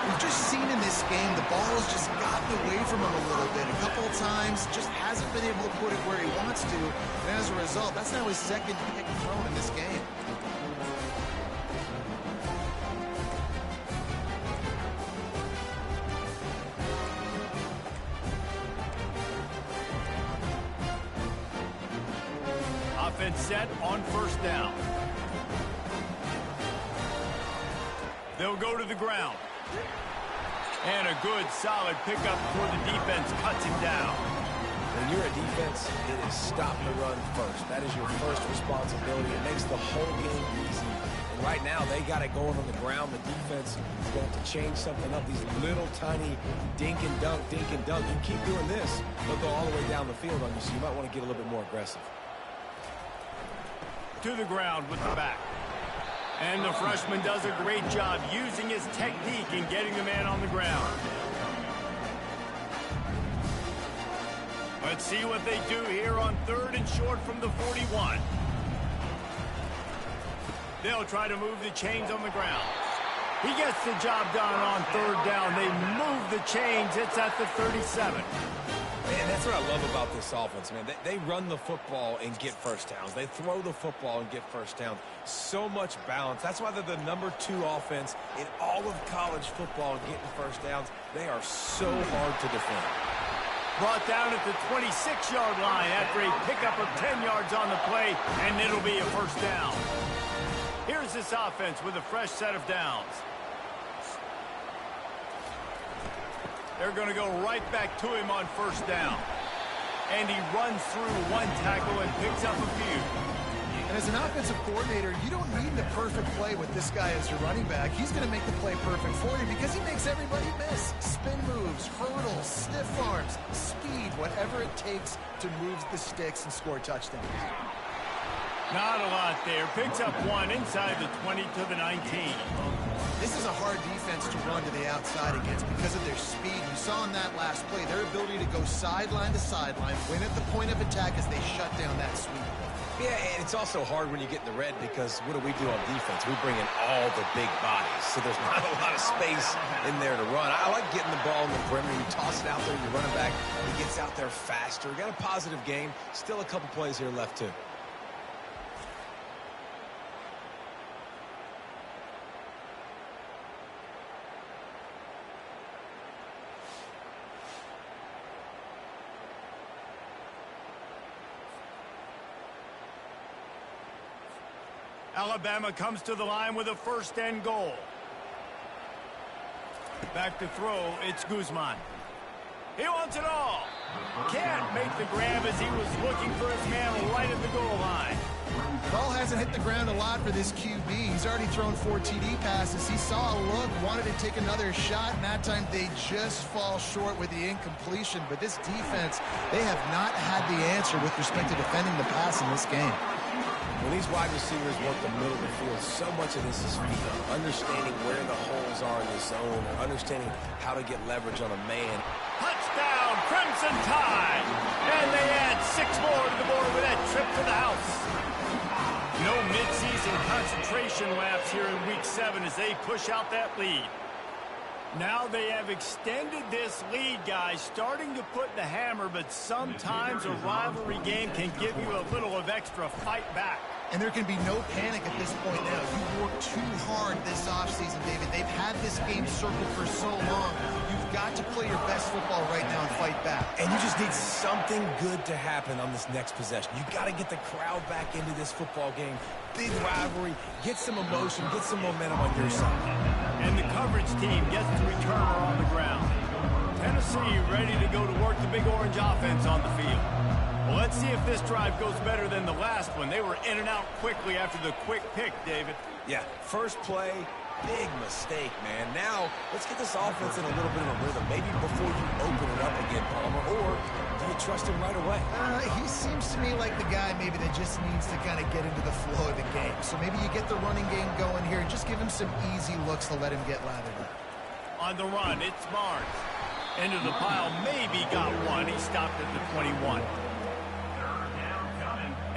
We've just seen in this game, the ball has just gotten away from him a little bit. A couple of times, just hasn't been able to put it where he wants to. And as a result, that's now his 2nd pick thrown in this game. offense set on first down. They'll go to the ground. And a good, solid pickup before the defense cuts him down. When you're a defense, it is stop the run first. That is your first responsibility. It makes the whole game easy. And right now, they got it going on the ground. The defense is going to have to change something up. These little tiny dink and dunk, dink and dunk. You keep doing this, they'll go all the way down the field on you, so you might want to get a little bit more aggressive. To the ground with the back. And the freshman does a great job using his technique and getting the man on the ground. Let's see what they do here on 3rd and short from the 41. They'll try to move the chains on the ground. He gets the job done on 3rd down. They move the chains. It's at the 37. Man, that's what I love about this offense, man. They run the football and get first downs. They throw the football and get first downs. So much balance. That's why they're the #2 offense in all of college football and getting first downs. They are so hard to defend. Brought down at the 26-yard line after a pickup of 10 yards on the play, and it'll be a first down. Here's this offense with a fresh set of downs. They're going to go right back to him on first down. And he runs through one tackle and picks up a few. And as an offensive coordinator, you don't need the perfect play with this guy as your running back. He's going to make the play perfect for you because he makes everybody miss. Spin moves, hurdles, stiff arms, speed, whatever it takes to move the sticks and score touchdowns. Not a lot there. Picks up one inside the 20 to the 19. This is a hard defense to run to the outside against because of their speed. You saw in that last play, their ability to go sideline to sideline, win at the point of attack as they shut down that sweep. Yeah, and it's also hard when you get in the red because what do we do on defense? We bring in all the big bodies, so there's not a lot of space in there to run. I like getting the ball in the perimeter. You toss it out there, you run it back. He gets out there faster. Got a positive game. Still a couple plays here left, too. Alabama comes to the line with a 1st and goal. Back to throw, it's Guzman. He wants it all. Can't make the grab as he was looking for his man right at the goal line. Ball hasn't hit the ground a lot for this QB. He's already thrown 4 TD passes. He saw a look, wanted to take another shot, and that time they just fall short with the incompletion. But this defense, they have not had the answer with respect to defending the pass in this game. When these wide receivers work the middle of the field, so much of this is feel, understanding where the holes are in the zone, or understanding how to get leverage on a man. Touchdown, Crimson Tide! And they add 6 more to the board with that trip to the house. No midseason concentration laps here in Week 7 as they push out that lead. Now they have extended this lead, guys, starting to put the hammer, but sometimes a rivalry game can give you a little of extra fight back. And there can be no panic at this point now. You've worked too hard this offseason, David. They've had this game circled for so long. You've got to play your best football right now and fight back. And you just need something good to happen on this next possession. You got to get the crowd back into this football game. Big rivalry, get some emotion, get some momentum on your side. And the coverage team gets the returner on the ground. Tennessee ready to go to work the Big Orange offense on the field. Well, let's see if this drive goes better than the last one. They were in and out quickly after the quick pick, David. Yeah, first play, big mistake, man. Now, let's get this offense in a little bit of a rhythm. Maybe before you open it up again, Palmer, or do you trust him right away? He seems to me like the guy maybe that just needs to kind of get into the flow of the game. So maybe you get the running game going here and just give him some easy looks to let him get lathered up. On the run, it's Barnes. Into the pile, maybe got one. He stopped at the 21.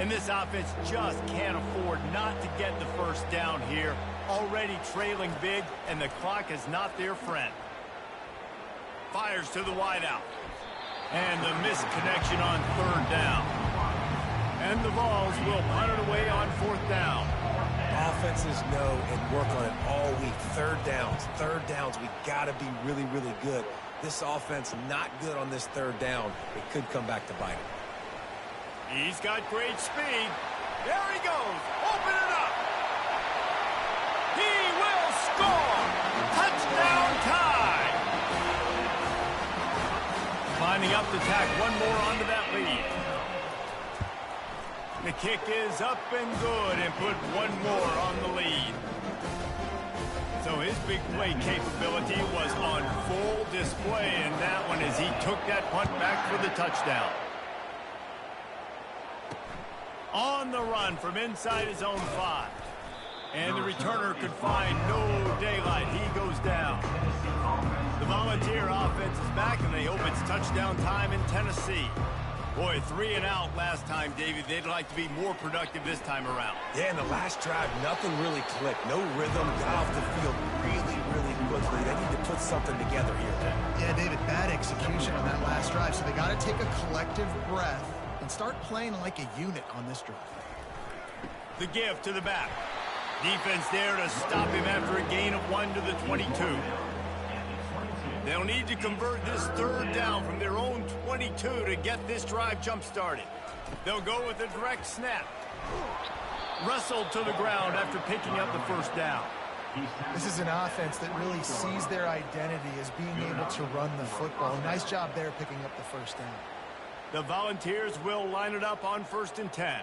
And this offense just can't afford not to get the first down here. Already trailing big, and the clock is not their friend. Fires to the wideout. And the missed connection on 3rd down. And the Vols will punt it away on 4th down. Offenses know and work on it all week. 3rd downs. We got to be really, really good. This offense not good on this 3rd down. It could come back to bite him. He's got great speed. There he goes. Open it up. He will score. Touchdown tie. Lining up to tack one more onto that lead. The kick is up and good and put one more on the lead. So his big play capability was on full display in that one as he took that punt back for the touchdown. On the run from inside his own 5. And the returner could find no daylight. He goes down. The Volunteer offense is back, and they hope it's touchdown time in Tennessee. Boy, 3 and out last time, David. They'd like to be more productive this time around. Yeah, in the last drive, nothing really clicked. No rhythm, got off the field really quickly. They need to put something together here. Yeah, David, bad execution on that last drive, so they got to take a collective breath and start playing like a unit on this drive. The give to the back. Defense there to stop him after a gain of 1 to the 22. They'll need to convert this 3rd down from their own 22 to get this drive jump-started. They'll go with a direct snap. Wrestled to the ground after picking up the 1st down. This is an offense that really sees their identity as being able to run the football. Nice job there picking up the 1st down. The Volunteers will line it up on 1st and 10.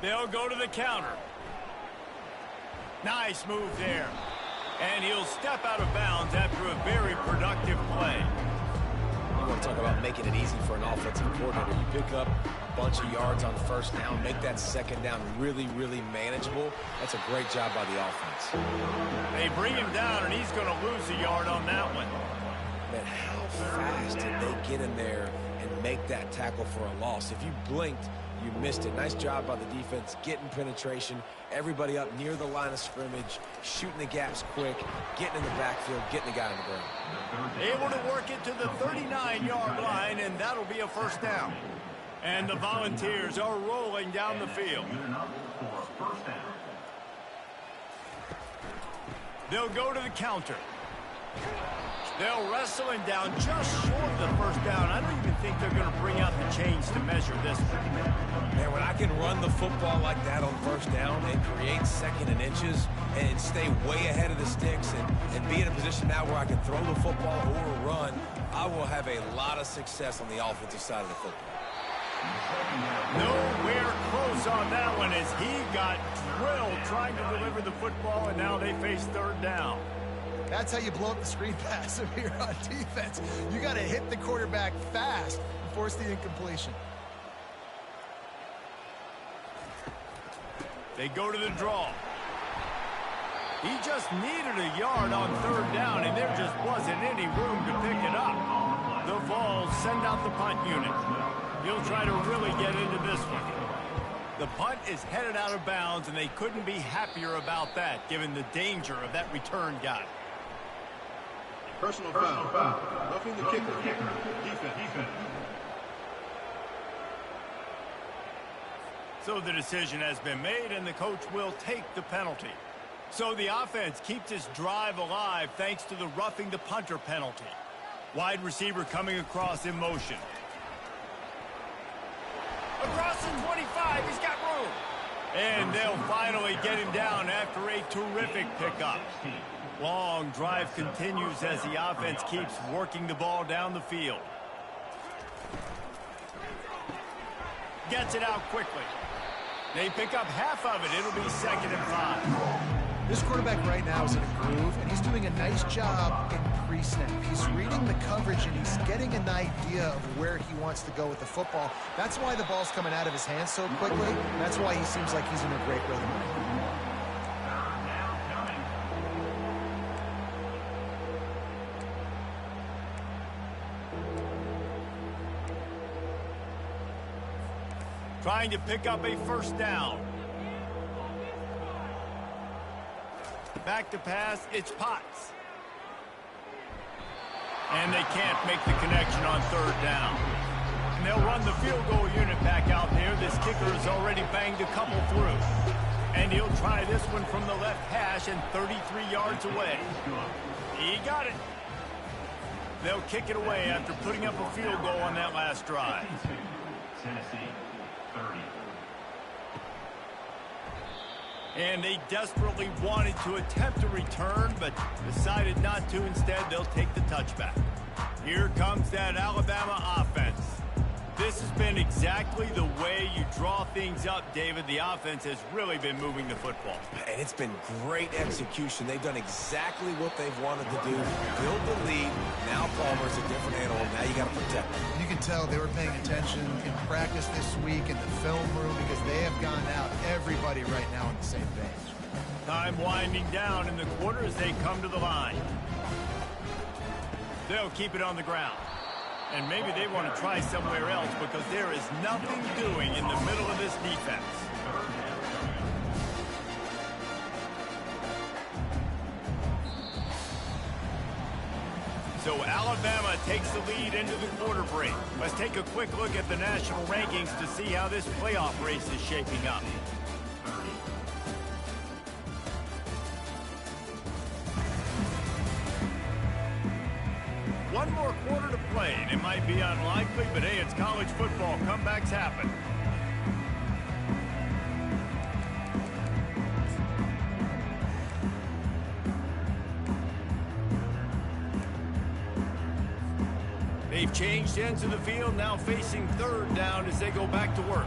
They'll go to the counter. Nice move there. And he'll step out of bounds after a very productive play. You want to talk about making it easy for an offensive coordinator. You pick up a bunch of yards on 1st down, make that 2nd down really manageable. That's a great job by the offense. They bring him down, and he's going to lose a yard on that one. Man, how fast did they get in there and make that tackle for a loss? If you blinked, you missed it. Nice job by the defense, getting penetration, everybody up near the line of scrimmage, shooting the gaps quick, getting in the backfield, getting the guy on the ground. Able to work it to the 39-yard line, and that'll be a 1st down. And the Volunteers are rolling down the field. They'll go to the counter. They'll wrestle him down just short of the 1st down. I don't even think they're going to bring out the chains to measure this one. Man, when I can run the football like that on 1st down and create 2nd and inches and stay way ahead of the sticks and be in a position now where I can throw the football or run, I will have a lot of success on the offensive side of the football. Nowhere close on that one as he got drilled trying to deliver the football, and now they face 3rd down. That's how you blow up the screen pass if you're on defense. You got to hit the quarterback fast and force the incompletion. They go to the draw. He just needed a yard on 3rd down, and there just wasn't any room to pick it up. The Vols send out the punt unit. He'll try to really get into this one. The punt is headed out of bounds, and they couldn't be happier about that, given the danger of that return guy. Personal foul. Roughing the kicker. Defense. So the decision has been made, and the coach will take the penalty. So the offense keeps this drive alive thanks to the roughing the punter penalty. Wide receiver coming across in motion. Across the 25, he's got room. And they'll finally get him down after a terrific pickup. Long drive continues as the offense keeps working the ball down the field. Gets it out quickly. They pick up half of it. It'll be 2nd and 5. This quarterback right now is in a groove, and he's doing a nice job in pre-snap. He's reading the coverage, and he's getting an idea of where he wants to go with the football. That's why the ball's coming out of his hands so quickly. That's why he seems like he's in a great rhythm right now. Trying to pick up a 1st down. Back to pass, it's Potts. And they can't make the connection on 3rd down. And they'll run the field goal unit back out there. This kicker has already banged a couple through. And he'll try this one from the left hash and 33 yards away. He got it. They'll kick it away after putting up a field goal on that last drive. Tennessee, 30. And they desperately wanted to attempt a return, but decided not to. Instead, they'll take the touchback. Here comes that Alabama offense. This has been exactly the way you draw things up, David. The offense has really been moving the football. And it's been great execution. They've done exactly what they've wanted to do. Build the lead. Now Palmer's a different animal. Now you got to protect him. You can tell they were paying attention in practice this week in the film room because they have gone out, everybody right now on the same page. Time winding down in the quarter as they come to the line. They'll keep it on the ground. And maybe they want to try somewhere else because there is nothing doing in the middle of this defense. So Alabama takes the lead into the quarter break. Let's take a quick look at the national rankings to see how this playoff race is shaping up. One more quarter to play, and it might be unlikely, but hey, it's college football. Comebacks happen. They've changed ends of the field, now facing third down as they go back to work.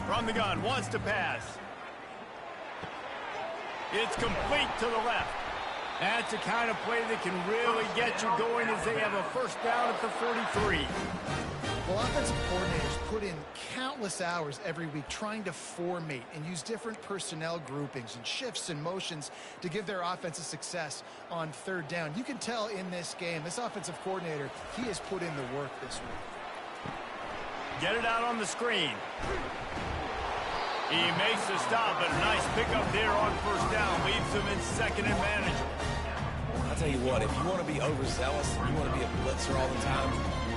From the gun, wants to pass. It's complete to the left. That's the kind of play that can really get you going as they have a first down at the 43. Well, offensive coordinators put in countless hours every week trying to formate and use different personnel groupings and shifts and motions to give their offensive success on third down. You can tell in this game, this offensive coordinator, he has put in the work this week. Get it out on the screen. He makes the stop, but a nice pickup there on first down. Leaves him in second and manageable. I'll tell you what, if you want to be overzealous and you want to be a blitzer all the time,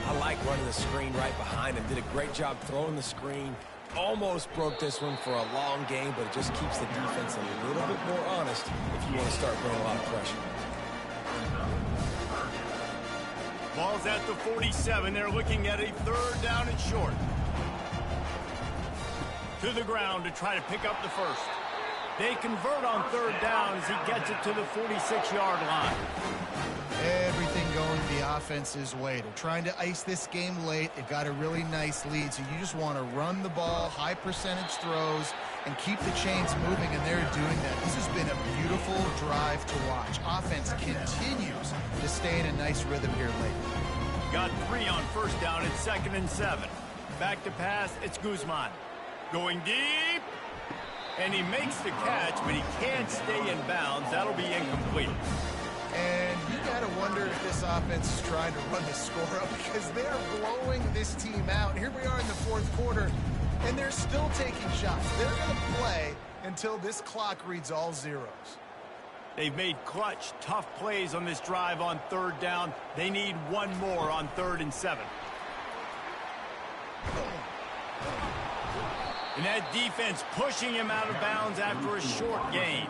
I like running the screen right behind him. Did a great job throwing the screen. Almost broke this one for a long game, but it just keeps the defense a little bit more honest if you want to start bringing a lot of pressure. Ball's at the 47. They're looking at a third down and short. To the ground to try to pick up the first. They convert on third down as he gets it to the 46-yard line. Everything going the offense's way. They're trying to ice this game late. They've got a really nice lead, so you just want to run the ball, high percentage throws, and keep the chains moving, and they're doing that. This has been a beautiful drive to watch. Offense continues to stay in a nice rhythm here late. Got 3 on first down at 2nd and 7. Back to pass, it's Guzman. Going deep, and he makes the catch, but he can't stay in bounds. That'll be incomplete. And you got to wonder if this offense is trying to run the score up because they're blowing this team out. Here we are in the fourth quarter, and they're still taking shots. They're going to play until this clock reads all zeros. They've made clutch, tough plays on this drive on third down. They need one more on 3rd and 7. And that defense pushing him out of bounds after a short gain.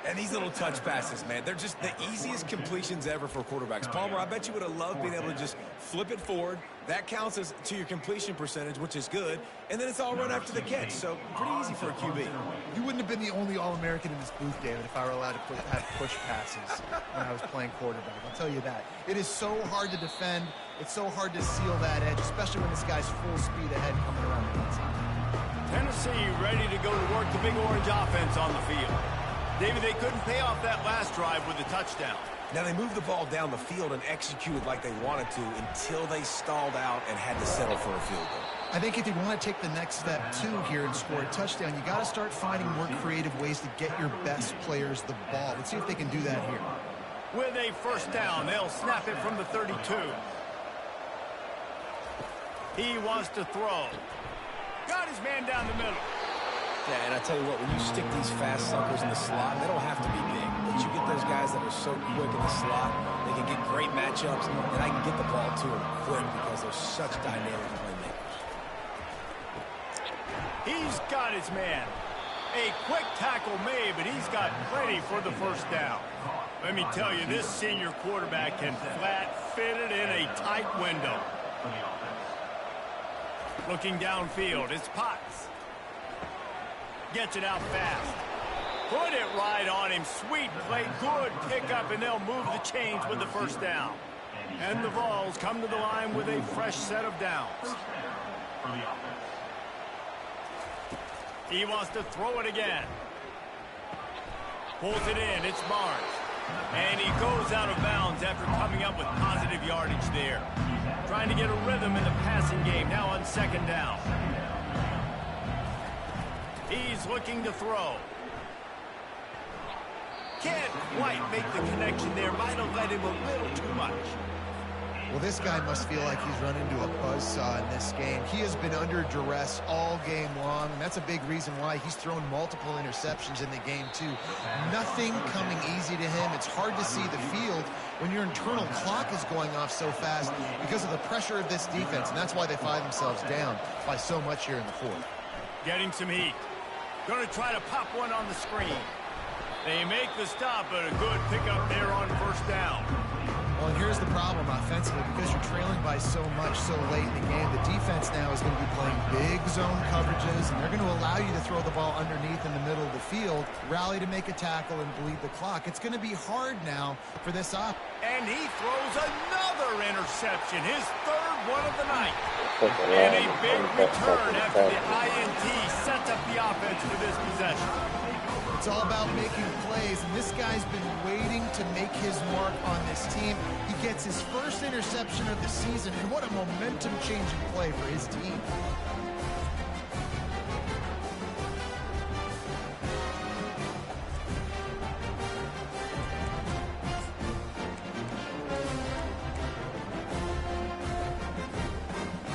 And these little touch passes, man, they're just the easiest completions ever for quarterbacks. Palmer, I bet you would have loved being able to just flip it forward. That counts as to your completion percentage, which is good. And then it's all run after the catch, so pretty easy for a QB. You wouldn't have been the only All-American in this booth, David, if I were allowed to have push passes when I was playing quarterback. I'll tell you that. It is so hard to defend. It's so hard to seal that edge, especially when this guy's full speed ahead coming around the inside. Tennessee ready to go to work the Big Orange offense on the field. David, they couldn't pay off that last drive with a touchdown. Now, they moved the ball down the field and executed like they wanted to until they stalled out and had to settle for a field goal. I think if you want to take the next step, too, here and score a touchdown, you got to start finding more creative ways to get your best players the ball. Let's see if they can do that here. With a first down, they'll snap it from the 32. He wants to throw. Got his man down the middle. Yeah, and I tell you what, when you stick these fast suckers in the slot, they don't have to be big. But you get those guys that are so quick in the slot, they can get great matchups, and I can get the ball to them quick because they're such dynamic playmakers. He's got his man. A quick tackle made, but he's got plenty for the first down. Let me tell you, this senior quarterback can flat fit it in a tight window. Looking downfield, it's Potts. Gets it out fast. Put it right on him. Sweet play, good pickup, and they'll move the chains with the first down. And the Vols come to the line with a fresh set of downs. He wants to throw it again. Pulls it in. It's Barnes. And he goes out of bounds after coming up with positive yardage there. Trying to get a rhythm in the passing game now on second down. He's looking to throw. Can't quite make the connection there. Might have led him a little too much. Well, this guy must feel like he's run into a buzzsaw in this game. He has been under duress all game long, and that's a big reason why he's thrown multiple interceptions in the game, too. Nothing coming easy to him. It's hard to see the field when your internal clock is going off so fast because of the pressure of this defense, and that's why they find themselves down by so much here in the fourth. Getting some heat. Going to try to pop one on the screen. They make the stop, but a good pickup there on first down. Well, and here's the problem offensively. Because you're trailing by so much so late in the game, the defense now is going to be playing big zone coverages, and they're going to allow you to throw the ball underneath in the middle of the field, rally to make a tackle, and bleed the clock. It's going to be hard now for this op. And he throws another interception, his third one of the night. And a big return after the INT sets up the offense for this possession. It's all about making plays, and this guy's been waiting to make his mark on this team. He gets his first interception of the season, and what a momentum-changing play for his team.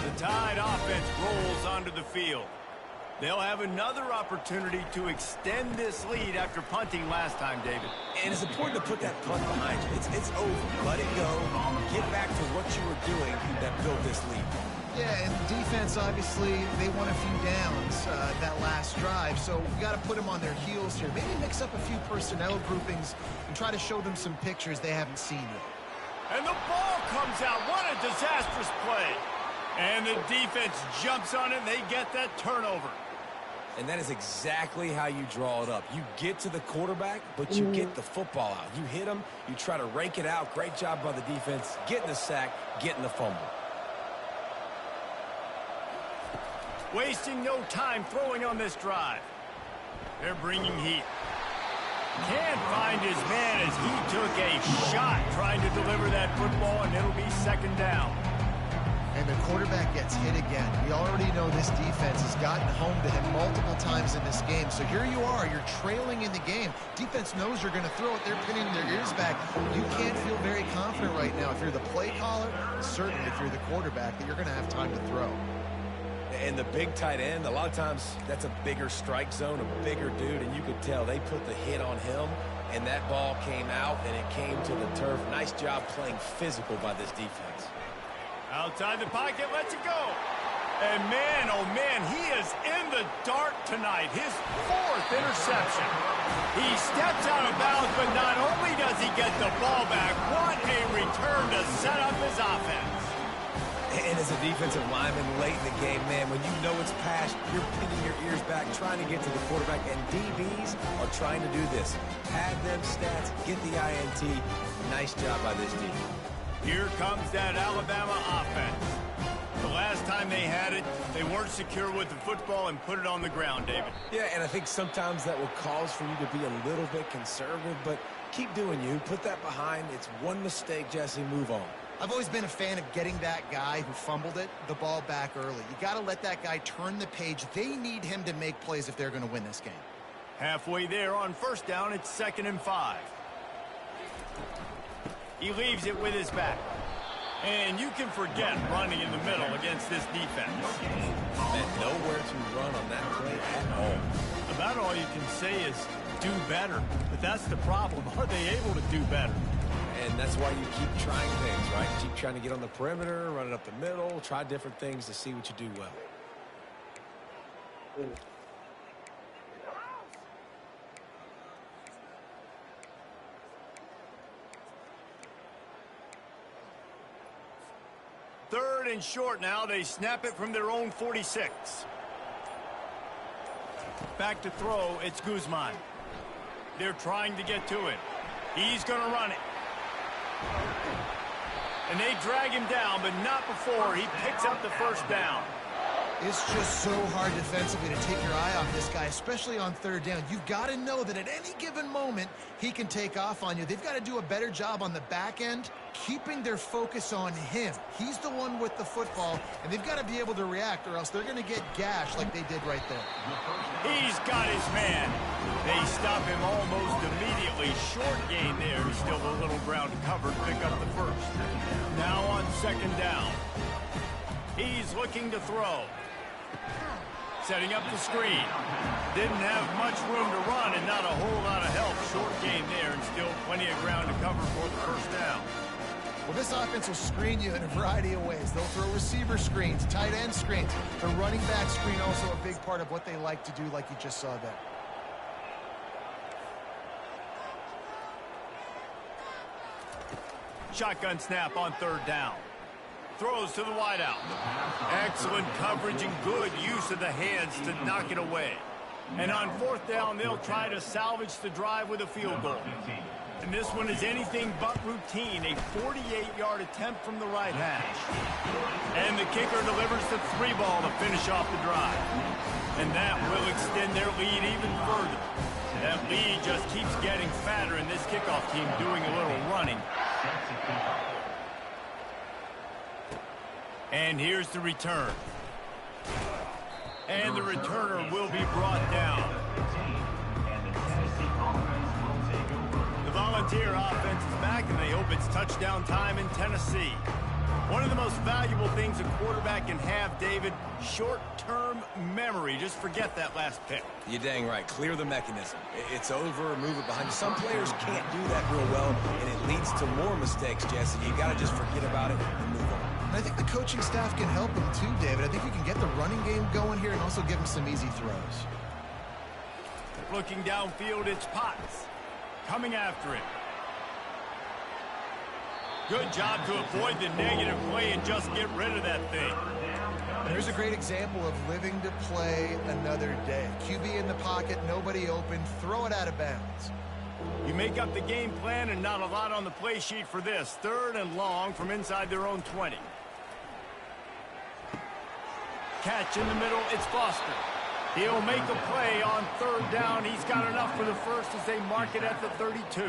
The Tide offense rolls onto the field. They'll have another opportunity to extend this lead after punting last time, David. And it's important to put that punt behind you. It's over. Let it go. Get back to what you were doing that built this lead. Yeah, and defense, obviously, they won a few downs that last drive, so we got to put them on their heels here. Maybe mix up a few personnel groupings and try to show them some pictures they haven't seen yet. And the ball comes out. What a disastrous play. And the defense jumps on it, and they get that turnover. And that is exactly how you draw it up. You get to the quarterback, but you get the football out. You hit him, you try to rake it out. Great job by the defense, getting the sack, getting the fumble. Wasting no time throwing on this drive. They're bringing heat. Can't find his man as he took a shot trying to deliver that football, and it'll be second down. And the quarterback gets hit again. We already know this defense has gotten home to him multiple times in this game. So here you are, you're trailing in the game. Defense knows you're going to throw it. They're pinning their ears back. You can't feel very confident right now if you're the play caller, certainly if you're the quarterback, that you're going to have time to throw. And the big tight end, a lot of times that's a bigger strike zone, a bigger dude, and you could tell they put the hit on him, and that ball came out, and it came to the turf. Nice job playing physical by this defense. Outside the pocket, lets it go. And man, oh man, he is in the dark tonight. His fourth interception. He steps out of bounds, but not only does he get the ball back, what a return to set up his offense. And as a defensive lineman late in the game, man, when you know it's past, you're pinning your ears back, trying to get to the quarterback, and DBs are trying to do this. Pad them stats, get the INT. Nice job by this team. Here comes that Alabama offense. The last time they had it, they weren't secure with the football and put it on the ground, David. Yeah, and I think sometimes that will cause for you to be a little bit conservative, but keep doing you. Put that behind. It's one mistake, Jesse. Move on. I've always been a fan of getting that guy who fumbled it, the ball back early. You got to let that guy turn the page. They need him to make plays if they're going to win this game. Halfway there on first down, it's 2nd and 5. He leaves it with his back. And you can forget running in the middle against this defense. And nowhere to run on that play at all. About all you can say is do better. But that's the problem. Are they able to do better? And that's why you keep trying things, right? Keep trying to get on the perimeter, run it up the middle, try different things to see what you do well. 3rd and short now. They snap it from their own 46. Back to throw, it's Guzman. They're trying to get to it. He's going to run it. And they drag him down, but not before he picks up the first down. It's just so hard defensively to take your eye off this guy, especially on 3rd down. You've got to know that at any given moment, he can take off on you. They've got to do a better job on the back end, keeping their focus on him. He's the one with the football, and they've got to be able to react, or else they're going to get gashed like they did right there. He's got his man. They stop him almost immediately. Short gain there. Still a little ground to cover to pick up the first. Now on 2nd down. He's looking to throw. Setting up the screen. Didn't have much room to run and not a whole lot of help. Short game there and still plenty of ground to cover for the first down. Well, this offense will screen you in a variety of ways. They'll throw receiver screens, tight end screens. The running back screen also a big part of what they like to do, like you just saw there. Shotgun snap on 3rd down. Throws to the wideout. Excellent coverage and good use of the hands to knock it away. And on 4th down, they'll try to salvage the drive with a field goal. And this one is anything but routine. A 48-yard attempt from the right hash. And the kicker delivers the 3-ball to finish off the drive. And that will extend their lead even further. That lead just keeps getting fatter, and this kickoff team doing a little running. And here's the return. And the returner will be brought down. The Volunteer offense is back, and they hope it's touchdown time in Tennessee. One of the most valuable things a quarterback can have, David, short-term memory. Just forget that last pick. You're dang right. Clear the mechanism. It's over, move it behind you. Some players can't do that real well, and it leads to more mistakes, Jesse. You got to just forget about it and move on. And I think the coaching staff can help him too, David. I think you can get the running game going here and also give him some easy throws. Looking downfield, it's Potts. Coming after it. Good job to avoid the negative play and just get rid of that thing. And here's a great example of living to play another day. QB in the pocket, nobody open, throw it out of bounds. You make up the game plan and not a lot on the play sheet for this. 3rd and long from inside their own 20. Catch in the middle, it's Foster. He'll make a play on 3rd down. He's got enough for the first as they mark it at the 32.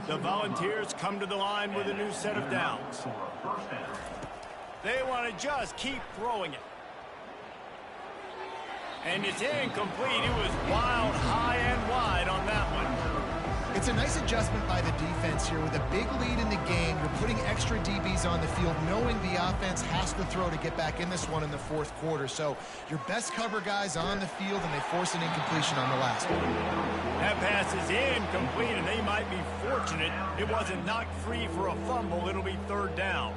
The Volunteers come to the line with a new set of downs. They want to just keep throwing it. And it's incomplete. It was wild, high and wide on that one. It's a nice adjustment by the defense here. With a big lead in the game, you're putting extra DBs on the field, knowing the offense has to throw to get back in this one in the 4th quarter. So your best cover guys on the field, and they force an incompletion on the last one. That pass is incomplete, and they might be fortunate it wasn't knocked free for a fumble. It'll be 3rd down.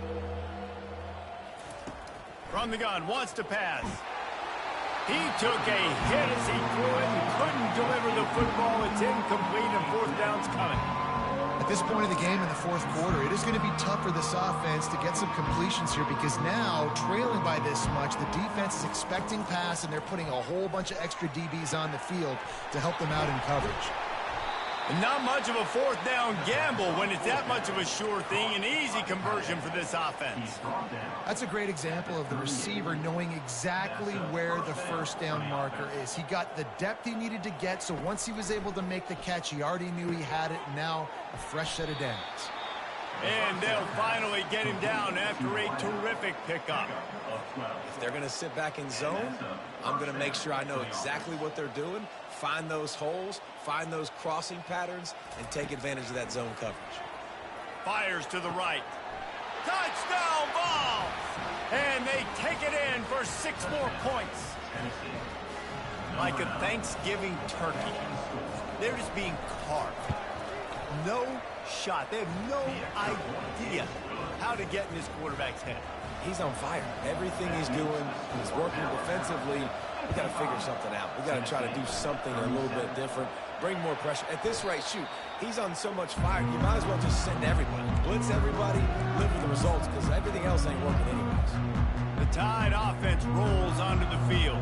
From the gun, wants to pass. He took a hit as he threw it and couldn't deliver the football. It's incomplete, and 4th down's coming. At this point of the game in the 4th quarter, it is going to be tough for this offense to get some completions here, because now, trailing by this much, the defense is expecting pass, and they're putting a whole bunch of extra DBs on the field to help them out in coverage. And not much of a 4th down gamble when it's that much of a sure thing. An easy conversion for this offense. That's a great example of the receiver knowing exactly where the 1st down marker is. He got the depth he needed to get, so once he was able to make the catch, he already knew he had it. Now a fresh set of downs. And they'll finally get him down after a terrific pickup. If they're going to sit back in zone, I'm going to make sure I know exactly what they're doing, find those holes, find those crossing patterns, and take advantage of that zone coverage. Fires to the right. Touchdown ball! And they take it in for 6 more points. Like a Thanksgiving turkey. They're just being carved. No shot. They have no idea how to get in this quarterback's head. He's on fire. Everything he's doing, he's working defensively. We got to figure something out. We got to try to do something a little bit different, bring more pressure. At this rate, shoot, he's on so much fire, you might as well just send everybody. Blitz everybody, live with the results, because everything else ain't working anyways. The Tide offense rolls onto the field.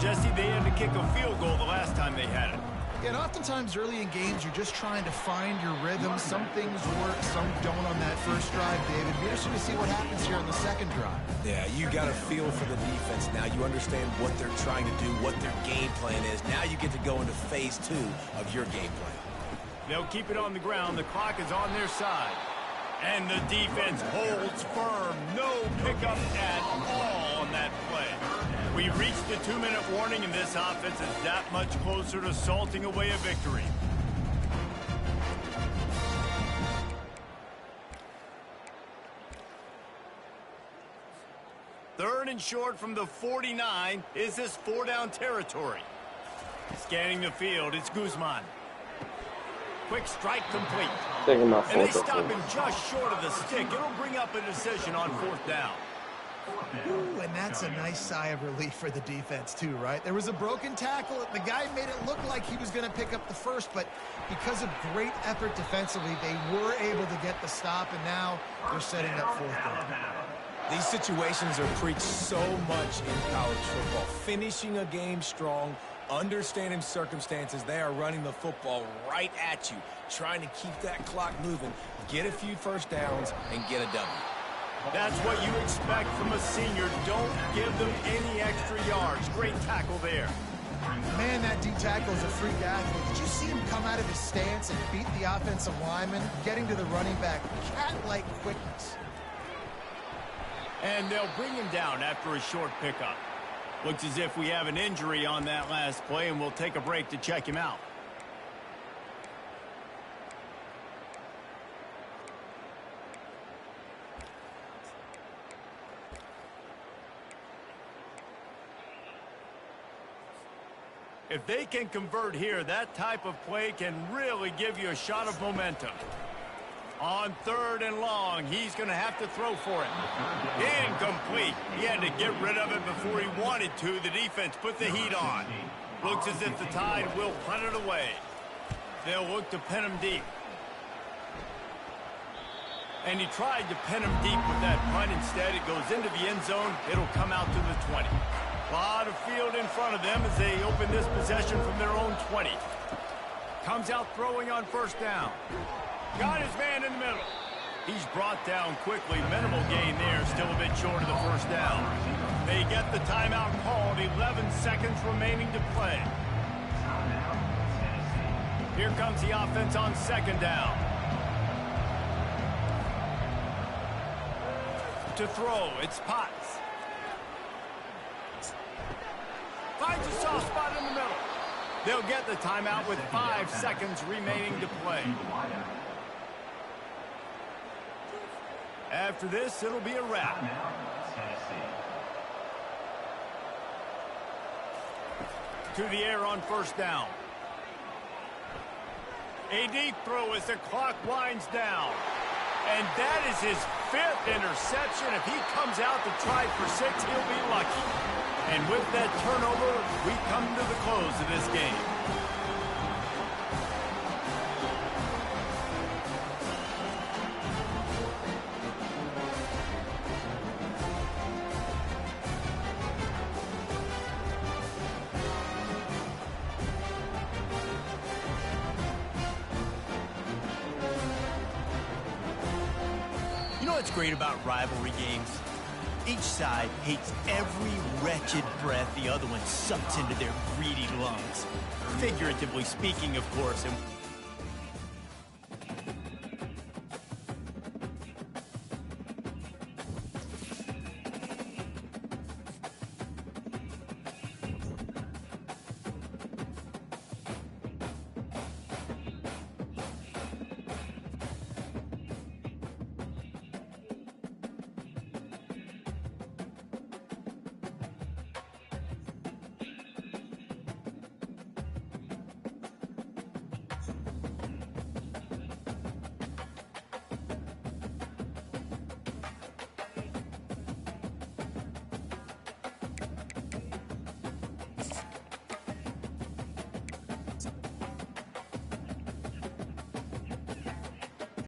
Jesse, they had to kick a field goal the last time they had it. And oftentimes early in games, you're just trying to find your rhythm. Some things work, some don't on that first drive, David. Be interesting to see what happens here on the second drive. Yeah, you got a feel for the defense now. You understand what they're trying to do, what their game plan is. Now you get to go into phase 2 of your game plan. They'll keep it on the ground. The clock is on their side. And the defense holds firm. No pickup at all on that play. We reached the 2-minute warning, and this offense is that much closer to salting away a victory. Third and short from the 49. Is this 4-down territory? Scanning the field, it's Guzman. Quick strike complete. And they stop him just short of the stick. It'll bring up a decision on 4th down. Ooh, and that's a nice sigh of relief for the defense, too, right? There was a broken tackle. The guy made it look like he was going to pick up the first, but because of great effort defensively, they were able to get the stop, and now they're setting up 4th down. These situations are preached so much in college football. Finishing a game strong, understanding circumstances. They are running the football right at you, trying to keep that clock moving, get a few first downs, and get a W. That's what you expect from a senior. Don't give them any extra yards. Great tackle there. Man, that D-tackle is a freak athlete. Did you see him come out of his stance and beat the offensive lineman, getting to the running back? Cat-like quickness. And they'll bring him down after a short pickup. Looks as if we have an injury on that last play, and we'll take a break to check him out. If they can convert here, that type of play can really give you a shot of momentum. On 3rd and long, he's going to have to throw for it. Incomplete. He had to get rid of it before he wanted to. The defense put the heat on. Looks as if the Tide will punt it away. They'll look to pin him deep. And he tried to pin him deep with that punt. Instead, it goes into the end zone. It'll come out to the 20. A lot of field in front of them as they open this possession from their own 20. Comes out throwing on 1st down. Got his man in the middle. He's brought down quickly. Minimal gain there. Still a bit short of the 1st down. They get the timeout called. 11 seconds remaining to play. Here comes the offense on 2nd down. To throw, it's Potts. Finds a soft spot in the middle. They'll get the timeout with 5 seconds remaining to play. After this, it'll be a wrap. To the air on 1st down. A deep throw as the clock winds down. And that is his 5th interception. If he comes out to try for 6, he'll be lucky. And with that turnover, we come to the close of this game. You know what's great about rivalry games? Each side hates every wretched breath the other one sucks into their greedy lungs. Figuratively speaking, of course. And